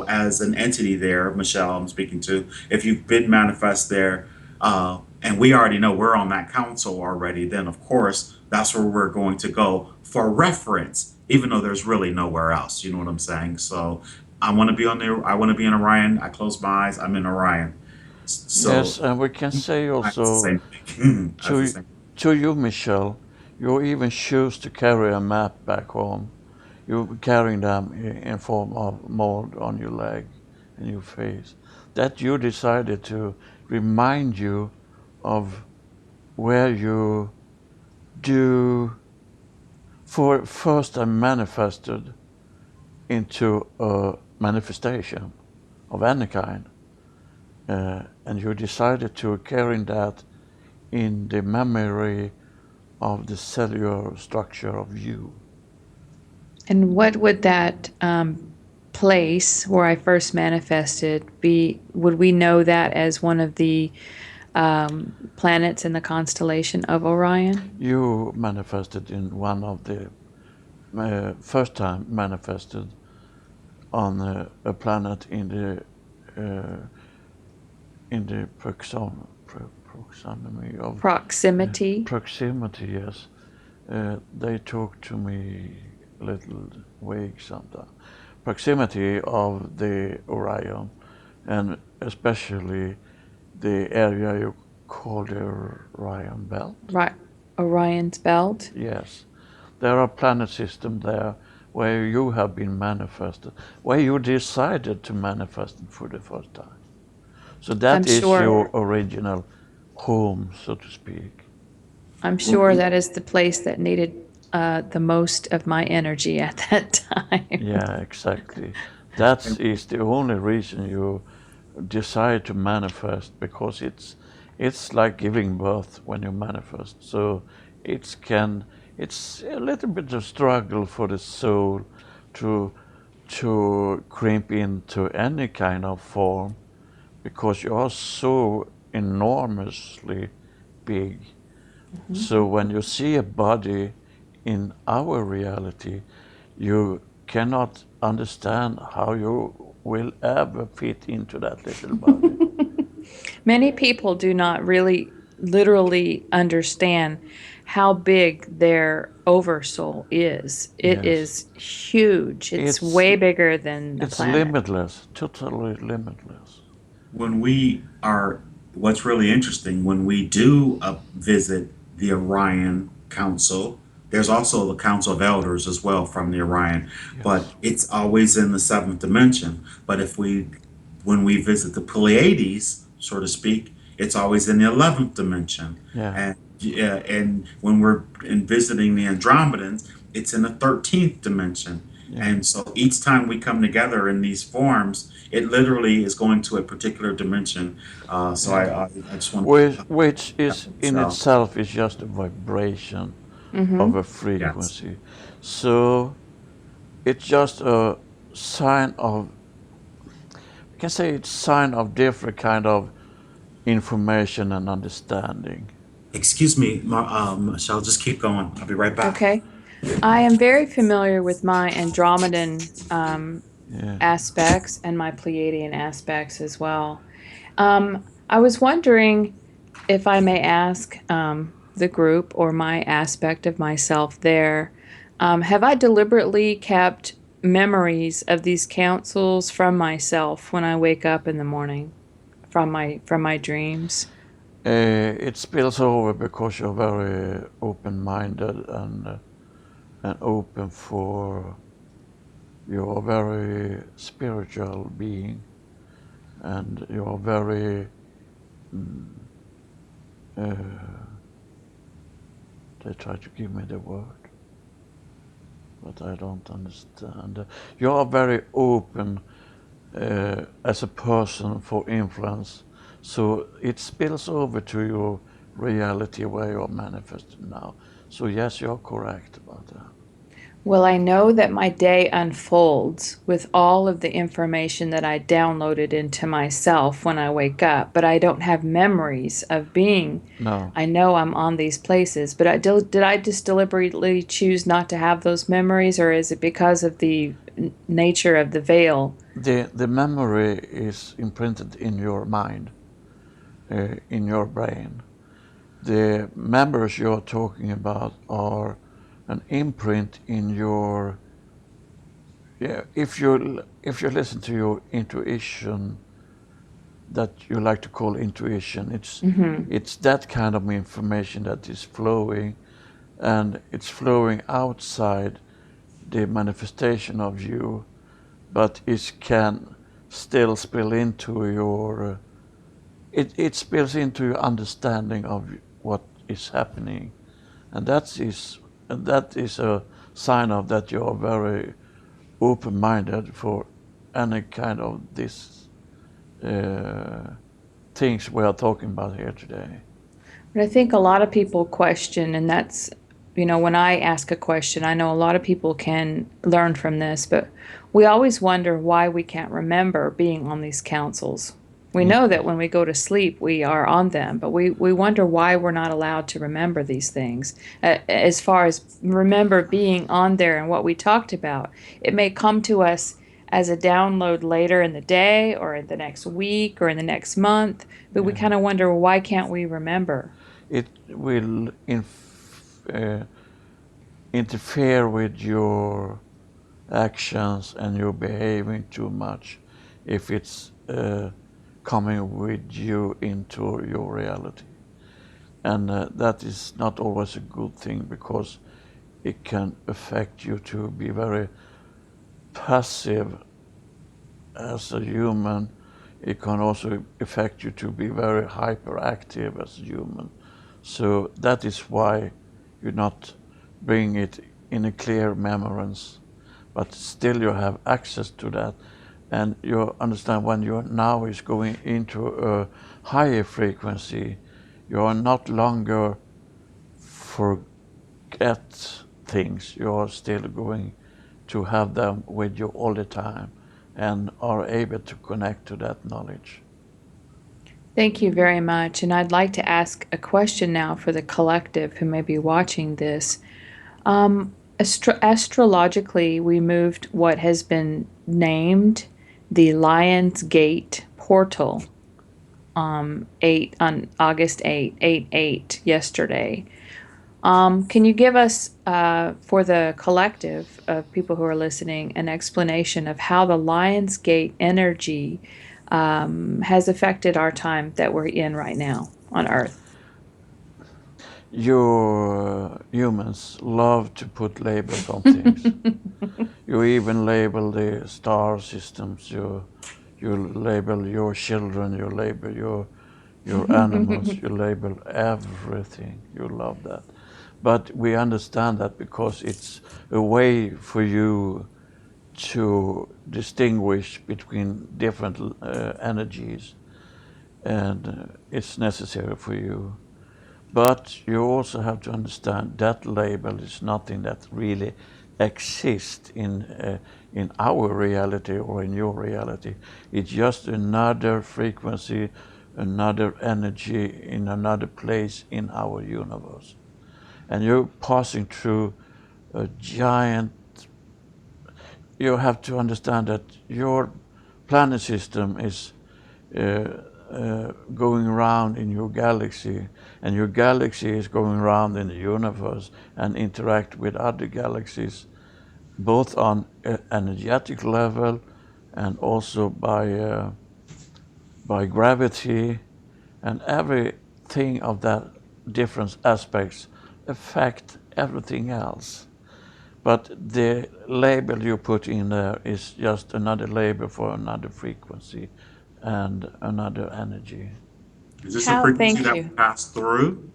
as an entity there, Michelle, I'm speaking to, if you've been manifest there, and we already know we're on that council already, then of course that's where we're going to go for reference, even though there's really nowhere else. You know what I'm saying? So I want to be in Orion. I close my eyes, I'm in Orion. So Yes, and we can say that's the also same thing. That's the to same. to you, Michelle, you even choose to carry a map back home. You're carrying them in form of mold on your leg and your face. That you decided to remind you of where you do for first time manifested into a manifestation of any kind. And you decided to carry that in the memory of the cellular structure of you. And what would that place where I first manifested be? Would we know that as one of the planets in the constellation of Orion? You manifested in one of the first time manifested on a planet in the proximity of Proximity. proximity. Yes, they talk to me a little vague sometimes. Proximity of the Orion, and especially the area you call the Orion belt. Right. Orion's belt. Yes, there are planet systems there where you have been manifested, where you decided to manifest it for the first time. So I'm that is sure. your original home, so to speak. I'm When sure we, that is the place that needed the most of my energy at that time. Yeah, exactly. That and is the only reason you decide to manifest, because it's like giving birth when you manifest. So it's a little bit of struggle for the soul to crimp into any kind of form, because you are so enormously big. Mhm. So when you see a body in our reality, you cannot understand how you will ever fit into that little body. Many people do not really literally understand how big their oversoul is. It Yes. is huge. It's It's way bigger than a it's planet. limitless, totally limitless. when we are, what's really interesting, when we do visit the Orion Council, there's also the Council of Elders as well from the Orion, but Yes. it's always in the seventh dimension. But when we visit the Pleiades, so to speak, it's always in the 11th dimension. Yeah. And when we're in visiting the Andromedans, it's in the 13th dimension. Yeah. And so each time we come together in these forms, it literally is going to a particular dimension. So Yeah. I just want Which to is in so itself is just a vibration of Mm-hmm. a yes. frequency. So it's just a sign of, you can say it's sign of different kind of information and understanding. Excuse me, Michelle, just keep going. I'll be right back. Okay. I am very familiar with my Andromedan Yeah. aspects and my Pleiadian aspects as well. I was wondering if I may ask the group or my aspect of myself there, have I deliberately kept memories of these councils from myself when I wake up in the morning from my dreams? It spills over because you're very open-minded and open for, you're a very spiritual being, and you're very mm, uh, they try to give me the word, but I don't understand. You are very open as a person for influence, so it spills over to your reality where you're manifesting now. So yes, you're correct about that. Well, I know that my day unfolds with all of the information that I downloaded into myself when I wake up, but I don't have memories of being. No, I know I'm on these places, but did I just deliberately choose not to have those memories, or is it because of the nature of the veil? the memory is imprinted in your mind, in your brain. The memories you're talking about are an imprint in your, yeah. If you listen to your intuition, that you like to call intuition, Mm-hmm. it's that kind of information that is flowing, and it's flowing outside the manifestation of you, but it can still spill into your it spills into your understanding of what is happening, and that is a sign of that you are very open-minded for any kind of this uh, things we are talking about here today. But I think a lot of people question, and that's, when I ask a question, I know a lot of people can learn from this, but we always wonder why we can't remember being on these councils. We know that Yes. when we go to sleep, we are on them, but we wonder why we're not allowed to remember these things. As far as remember being on there and what we talked about, it may come to us as a download later in the day or in the next week or in the next month, but we Yeah. kind of wonder why can't we remember? It will interfere with your actions and your behaving too much if it's coming with you into your reality. And that is not always a good thing, because it can affect you to be very passive as a human. It can also affect you to be very hyperactive as a human. So that is why you not bring it in a clear remembrance, but still you have access to that. And you understand when you now is going into a higher frequency, you are not longer forget things. You are still going to have them with you all the time and are able to connect to that knowledge. Thank you very much. And I'd like to ask a question now for the collective who may be watching this. Astrologically, we moved what has been named the Lion's Gate portal 8 on August 8 yesterday. Can you give us, for the collective of people who are listening, an explanation of how the Lion's Gate energy has affected our time that we're in right now on Earth? You humans love to put labels on things. You even label the star systems. You label your children. You label your animals. You label everything. You love that. But we understand that because it's a way for you to distinguish between different energies, and it's necessary for you. But you also have to understand that label is nothing that really exists in our reality or in your reality. It's just another frequency, another energy in another place in our universe. And you're passing through a giant. You have to understand that your planet system is going around in your galaxy, and your galaxy is going around in the universe and interact with other galaxies, both on an energetic level and also by gravity, and everything of that different aspects affect everything else. But the label you put in there is just another label for another frequency and another energy. Is this a How? frequency Thank that we you. pass through?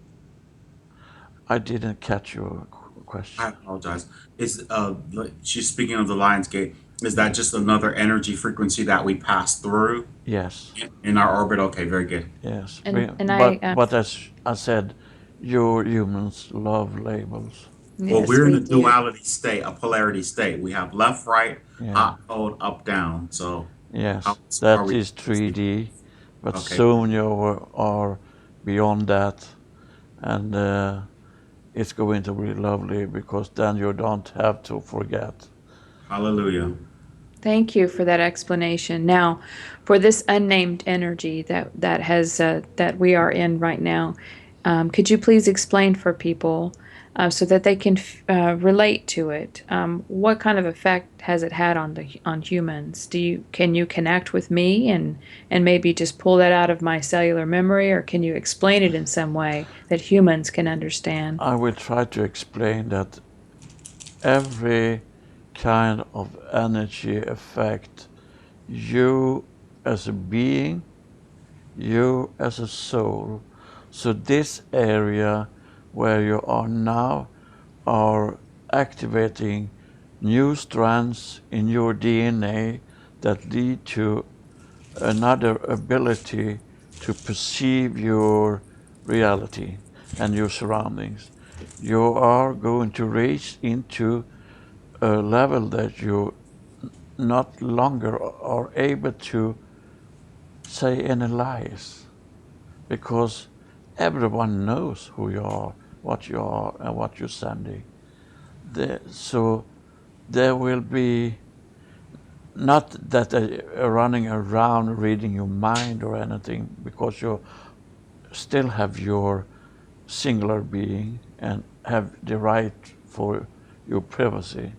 I didn't catch your I question. apologize. Is she's speaking of the Lion's Gate? Is that just another energy frequency that we pass through Yes, in our orbit? Okay, very good. yes. And I, But as I said, your humans love labels. Well, yes, we're in we a do. duality state, a polarity state. We have left, right, Yeah, hot, cold, up, down. So how yes. are That we? is 3D, but Okay, soon you are beyond that, and it's going to be lovely because then you don't have to forget. hallelujah. Thank you for that explanation. Now, for this unnamed energy that we are in right now, could you please explain for people so that they can relate to it? What kind of effect has it had on humans? Can you connect with me and maybe just pull that out of my cellular memory, or can you explain it in some way that humans can understand? I will try to explain that every kind of energy affect you as a being, you as a soul. So this area where you are now are activating new strands in your DNA that lead to another ability to perceive your reality and your surroundings. You are going to reach into a level that you not longer are able to say any lies, because everyone knows who you are, and what you're sending. So there will be not that they are running around reading your mind or anything, because you still have your singular being and have the right for your privacy.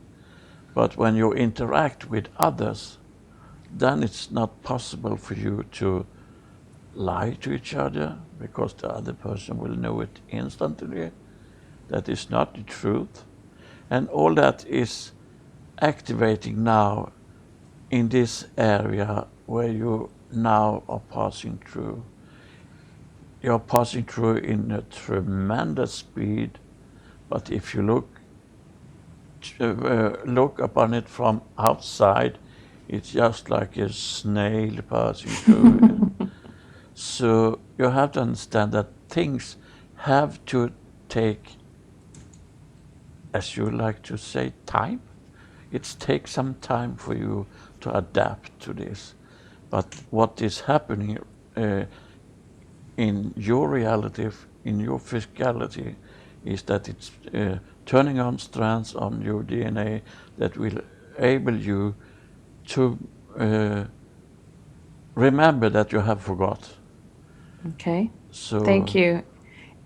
But when you interact with others, then it's not possible for you to lie to each other, because the other person will know it instantly. That is not the truth. And all that is activating now in this area where you now are passing through. you're passing through in a tremendous speed, but if you look upon it from outside, it's just like a snail passing through it. So you have to understand that things have to take, as you like to say, time. It takes some time for you to adapt to this. But what is happening uh, in your reality, in your physicality, is that it's turning on strands on your DNA that will enable you to uh, remember that you have forgot. Okay. Thank So you.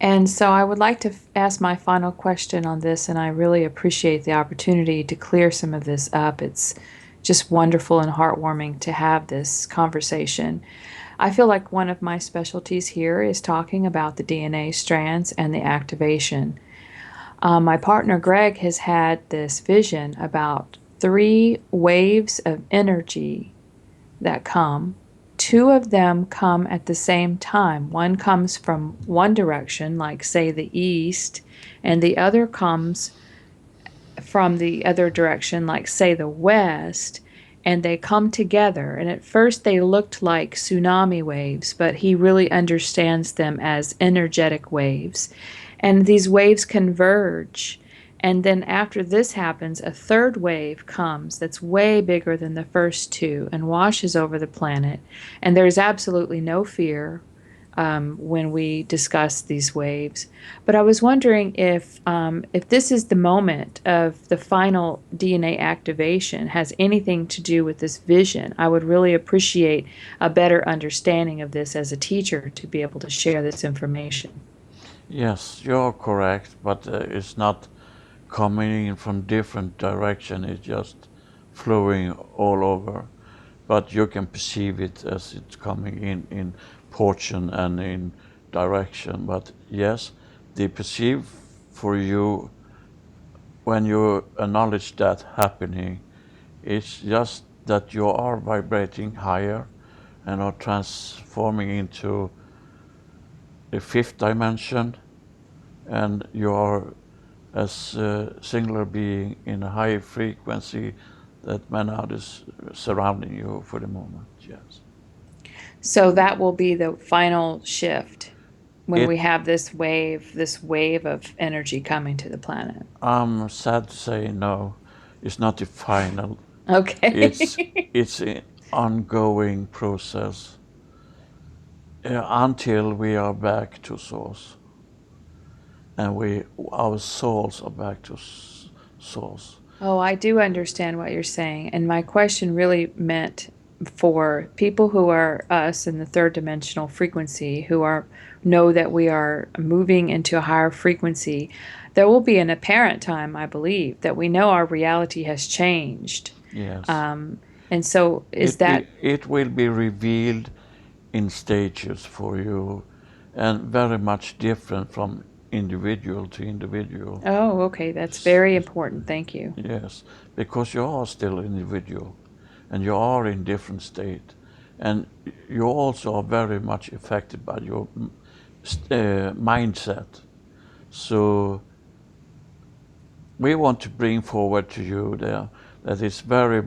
And so I would like to ask my final question on this, and I really appreciate the opportunity to clear some of this up. It's just wonderful and heartwarming to have this conversation. I feel like one of my specialties here is talking about the DNA strands and the activation. My partner Greg has had this vision about three waves of energy that come. Two of them come at the same time. One comes from one direction, like, say, the east, and the other comes from the other direction, like, say, the west, and they come together. And at first, they looked like tsunami waves, but he really understands them as energetic waves. And these waves converge. And then after this happens, a third wave comes that's way bigger than the first two and washes over the planet. And there's absolutely no fear when we discuss these waves. But I was wondering if this is the moment of the final DNA activation has anything to do with this vision. I would really appreciate a better understanding of this as a teacher to be able to share this information. yes, you're correct, but it's not coming in from different direction. It's just flowing all over. But you can perceive it as it's coming in portion and in direction. But yes, the perceive for you when you acknowledge that happening, it's just that you are vibrating higher and are transforming into the fifth dimension, and you are as a singular being in a high frequency that man out is surrounding you for the moment. Yes. So that will be the final shift when we It have this wave of energy coming to the planet. I'm sad to say no, it's not the final. It's Okay. it's an ongoing process until we are back to source, and we our souls are back to source. Oh, I do understand what you're saying. And my question really meant for people who are us in the third dimensional frequency, who are know that we are moving into a higher frequency. There will be an apparent time, I believe, that we know our reality has changed. Yes, Um, and so is that, it will be revealed in stages for you, and very much different from individual to individual. oh, okay, that's very important. Thank you. Yes, because you are still individual, and you are in different state, and you also are very much affected by your mindset. So we want to bring forward to you there that it's very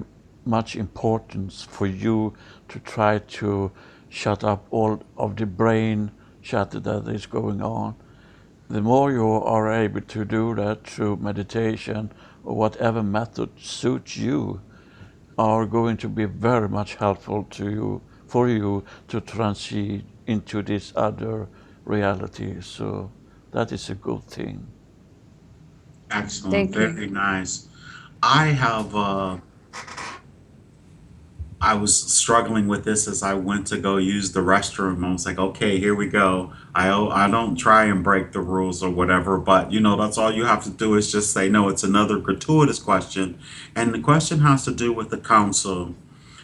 much important for you to try to shut up all of the brain chatter that is going on. The more you are able to do that through meditation or whatever method suits you, are going to be very much helpful to you for you to transit into this other reality. So that is a good thing. Excellent, Thank you. very nice. I have I was struggling with this as I went to go use the restroom. I was like, okay, here we go. I don't try and break the rules or whatever, but that's all you have to do is just say no. It's another gratuitous question, and the question has to do with the council.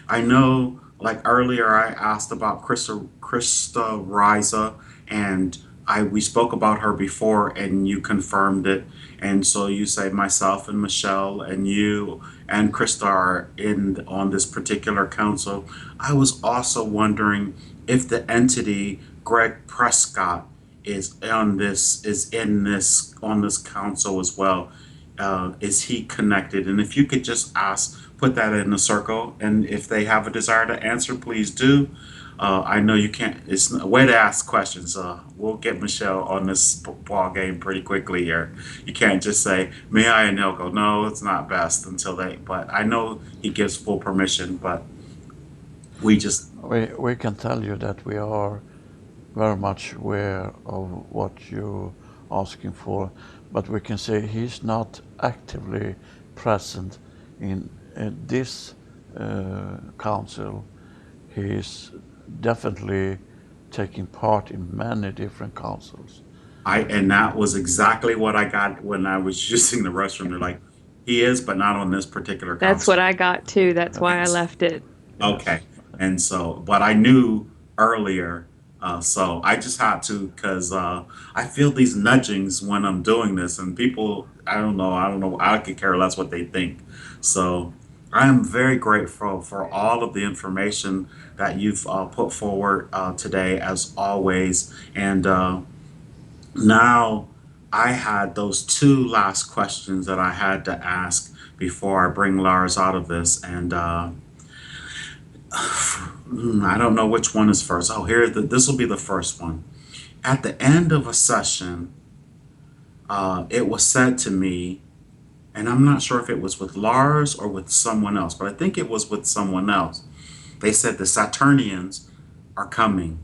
I know, like earlier, I asked about Krista Riza, and I we spoke about her before, and you confirmed it. And so you say myself and Michelle and you and Krista are in on this particular council. I was also wondering if the entity Greg Prescott is on this council as well. Is he connected? And if you could just put that in a circle, and if they have a desire to answer, please do. I know you can't. It's a way to ask questions. We'll get Michelle on this ball game pretty quickly here. You can't just say, "May I?" and they'll go, "No, it's not best," until they. But I know he gives full permission. But we just We can tell you that we are very much aware of what you're asking for, but we can say he's not actively present in this council. He's definitely taking part in many different councils. and that was exactly what I got when I was using the restroom. They're like, he is, but not on this particular That's council. what I got too. That's why I And left it. okay. Yes. And so, but I knew earlier. So I just had to, because I feel these nudgings when I'm doing this, and people, I don't know, I could care less what they think. So I am very grateful for all of the information that you've put forward today, as always. And now I had those two last questions that I had to ask before I bring Lars out of this. And I don't know which one is first. Oh, this will be the first one. At the end of a session, it was said to me, and I'm not sure if it was with Lars or with someone else, but I think it was with someone else. They said the Saturnians are coming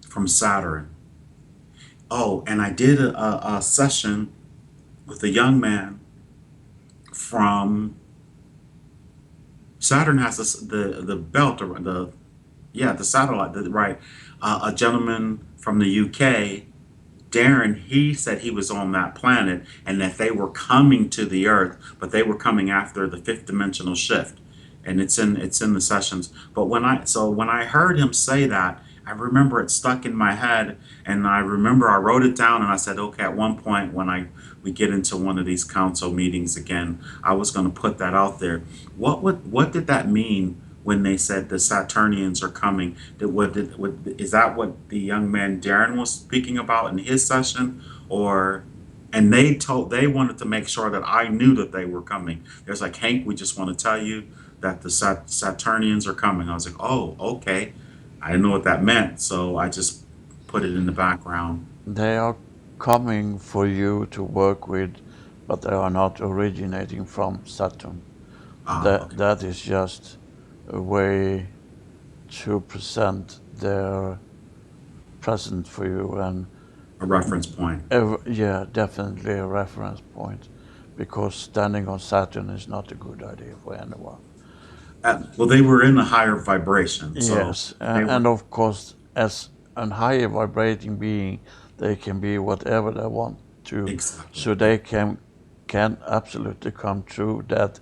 from Saturn. Oh, and I did a session with a young man from Saturn. Has the belt, or the satellite, right? A gentleman from the UK, Darren, he said he was on that planet and that they were coming to the Earth, but they were coming after the fifth dimensional shift, and it's in the sessions. But when I heard him say that, I remember it stuck in my head, and I remember I wrote it down, and I said, okay, at one point when we get into one of these council meetings again, I was going to put that out there. What did that mean when they said the Saturnians are coming? Is that what the young man Darren was speaking about in his session, or? And they wanted to make sure that I knew that they were coming. There's like, Hank, we just want to tell you that the Saturnians are coming. I was like, oh, okay. I didn't know what that meant, so I just put it in the background. They are coming for you to work with, but they are not originating from Saturn. Okay. That is just a way to present their present for you, and A reference point. yeah, definitely a reference point, because standing on Saturn is not a good idea for anyone. Well, they were in a higher vibration, so Yes, they were and of course, as a higher vibrating being, they can be whatever they want to, exactly. so they can absolutely come through that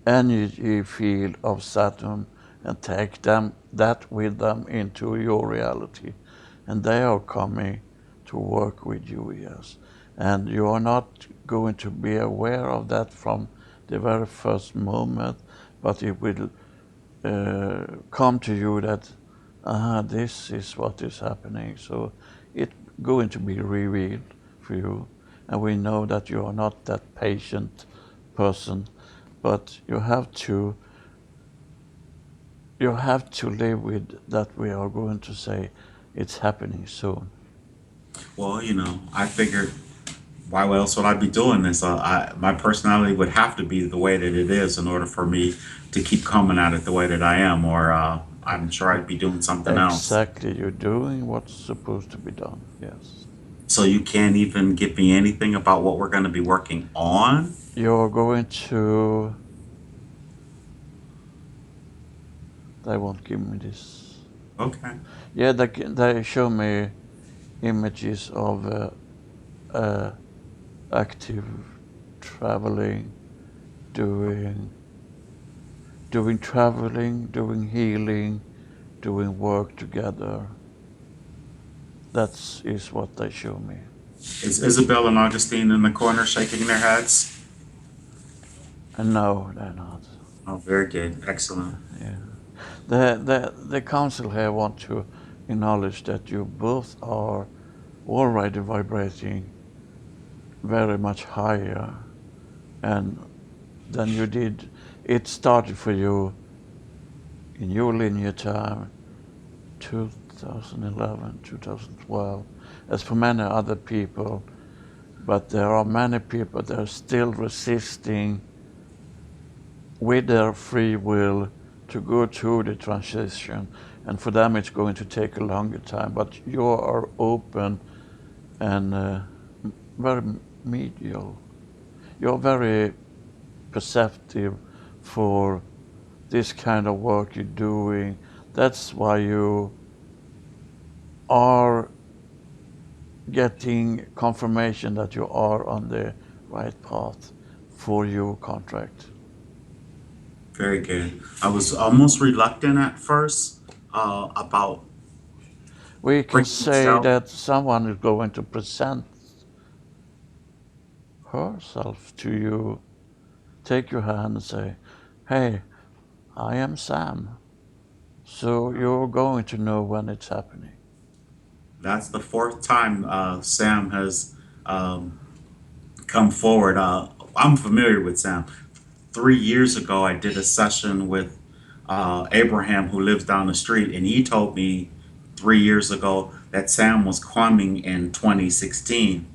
energy field of Saturn and take that with them into your reality, and they are coming to work with you, yes, and you are not going to be aware of that from the very first moment, but it will come to you that this is what is happening. So it's going to be revealed for you. And we know that you are not that patient person, but you have to live with that. We are going to say it's happening soon. Well, I figured, why else would I be doing this? My personality would have to be the way that it is in order for me to keep coming at it the way that I am, or I'm sure I'd be doing something else. Exactly, you're doing what's supposed to be done. Yes, So you can't even give me anything about what we're going to be working on? you're going to. They won't give me this. Okay. Yeah, they show me images of active traveling, doing traveling, doing healing, doing work together. That is what they show me. Is Isabel and Augustine in the corner shaking their heads? And no, they're not. Oh, very good. Excellent. Yeah, the council here want to acknowledge that you both are already vibrating very much higher and than you did. It started for you in your linear time 2011, 2012, as for many other people, but there are many people that are still resisting with their free will to go through the transition, and for them it's going to take a longer time, but you are open and very medial. You're very perceptive for this kind of work you're doing. That's why you are getting confirmation that you are on the right path for your contract. Very good. I was almost reluctant at first about We can bringing say Michelle. that someone is going to present herself to you, take your hand and say, hey, I am Sam. So you're going to know when it's happening. That's the fourth time Sam has um, come forward. I'm familiar with Sam. 3 years ago, I did a session with Abraham, who lives down the street, and he told me 3 years ago that Sam was coming in 2016.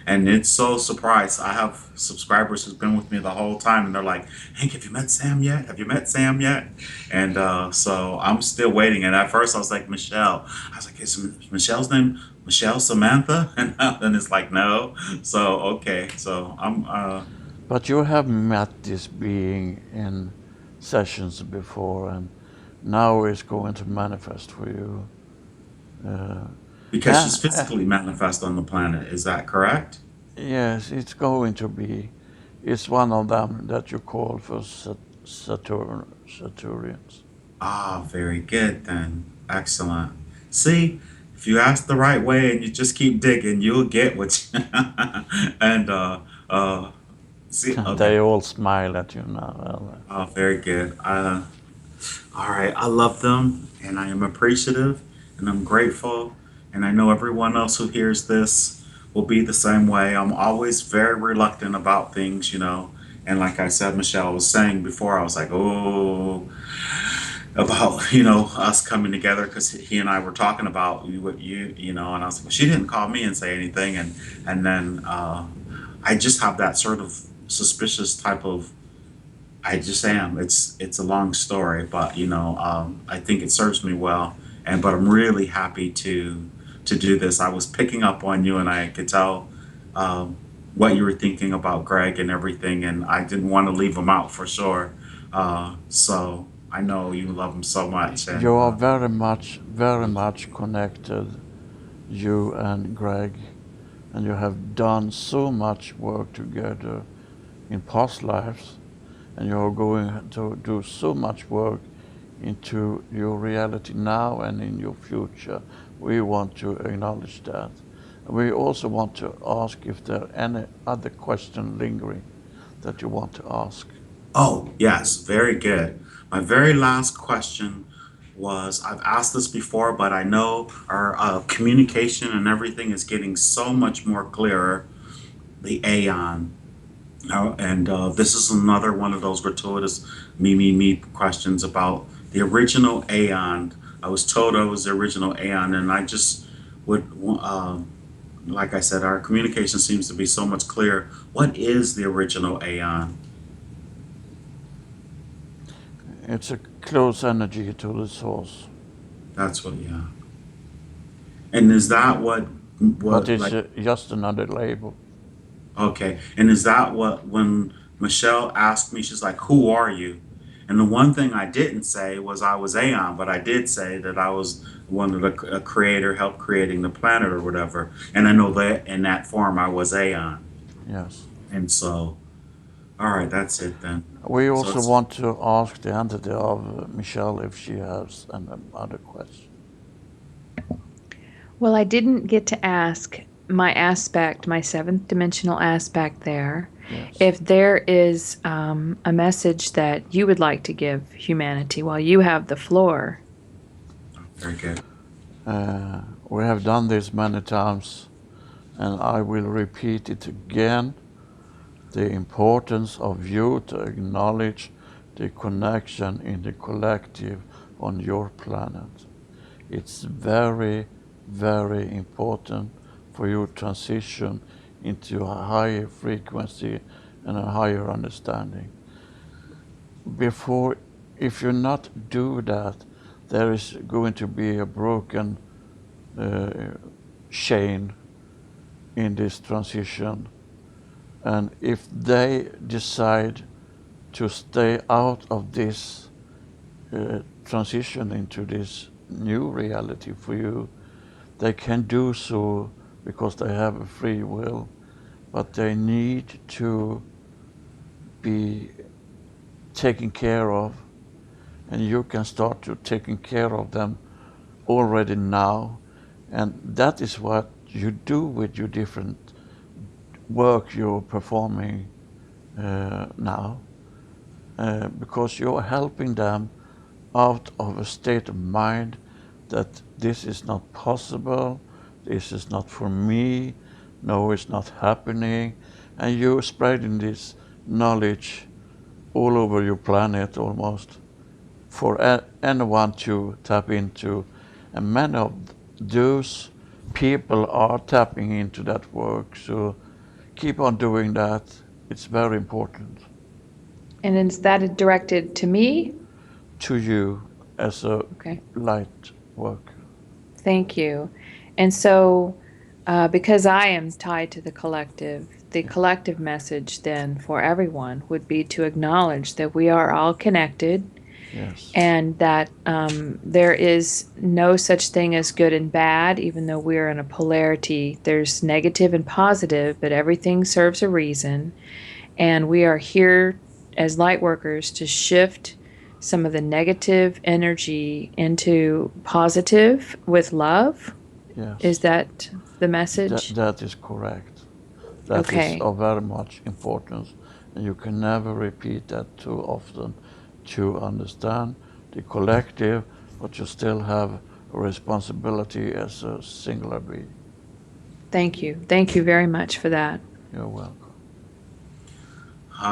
And it's so surprised. I have subscribers who've been with me the whole time, and they're like, Hank, have you met Sam yet? Have you met Sam yet? And so I'm still waiting. And at first, I was like, Michelle. I was like, is Michelle's name Michelle Samantha? And it's like, no. So, okay. So But you have met this being in sessions before, and now it's going to manifest for you. Uh, because she's and physically manifest on the planet. Is that correct? yes, it's going to be. It's one of them that you call for Saturnians. Ah, very good then. Excellent. See, if you ask the right way and you just keep digging, you'll get what you and uh see, okay. They all smile at you now. Oh, very good. All right, I love them and I am appreciative and I'm grateful and I know everyone else who hears this will be the same way. I'm always very reluctant about things, you know. And like I said, Michelle was saying before, I was like, oh, about us coming together because he and I were talking about what you know, and I was like, well, she didn't call me and say anything, and then I just have that sort of suspicious type of. I just am. It's a long story, but I think it serves me well, and but I'm really happy to do this. I was picking up on you, and I could tell. Um, what you were thinking about Greg and everything, and I didn't want to leave him out for sure. So I know you love him so much, You and are very much connected, you and Greg, and you have done so much work together in past lives, and you're going to do so much work into your reality now and in your future. We want to acknowledge that. We also want to ask if there are any other question lingering that you want to ask. oh yes, very good. My very last question was I've asked this before, but I know our communication and everything is getting so much more clearer. The Aeon. And this is another one of those gratuitous me questions about the original Aeon. I was told I was the original Aeon, and I just would, like I said, our communication seems to be so much clearer. What is the original Aeon? It's a close energy to the source, That's what, yeah. And is that but what it's like, just another label. okay. And is that what, when Michelle asked me, she's like, who are you? And the one thing I didn't say was I was Aeon, but I did say that I was one of the a creator, helped creating the planet or whatever. And I know that in that form I was Aeon. Yes. And so, all right, that's it then. We So also it's want to ask the entity of Michelle if she has another question. Well, I didn't get to ask my aspect, my seventh dimensional aspect there, Yes. if there is a message that you would like to give humanity while you have the floor. very good. We have done this many times, and I will repeat it again. The importance of you to acknowledge the connection in the collective on your planet. It's very, very important for you to transition into a higher frequency and a higher understanding. Before, if you not do that, there is going to be a broken chain in this transition. And if they decide to stay out of this transition into this new reality for you, they can do so because they have a free will, but they need to be taken care of, and you can start to taking care of them already now. And that is what you do with your different work you're performing now, because you're helping them out of a state of mind that this is not possible, this is not for me, no, it's not happening, and you're spreading this knowledge all over your planet almost for anyone to tap into. And many of those people are tapping into that work, so keep on doing that. It's very important. And is that directed to me? To you as a Okay. light worker. Thank you. And so, because I am tied to the collective message then for everyone would be to acknowledge that we are all connected. Yes. And that there is no such thing as good and bad, even though we're in a polarity. There's negative and positive, but everything serves a reason. And we are here as light workers to shift some of the negative energy into positive with love. Yes. Is that the message? That is correct. That Okay. is of very much importance, and you can never repeat that too often to understand the collective, but you still have a responsibility as a singular being. Thank you. Thank you very much for that. You're welcome.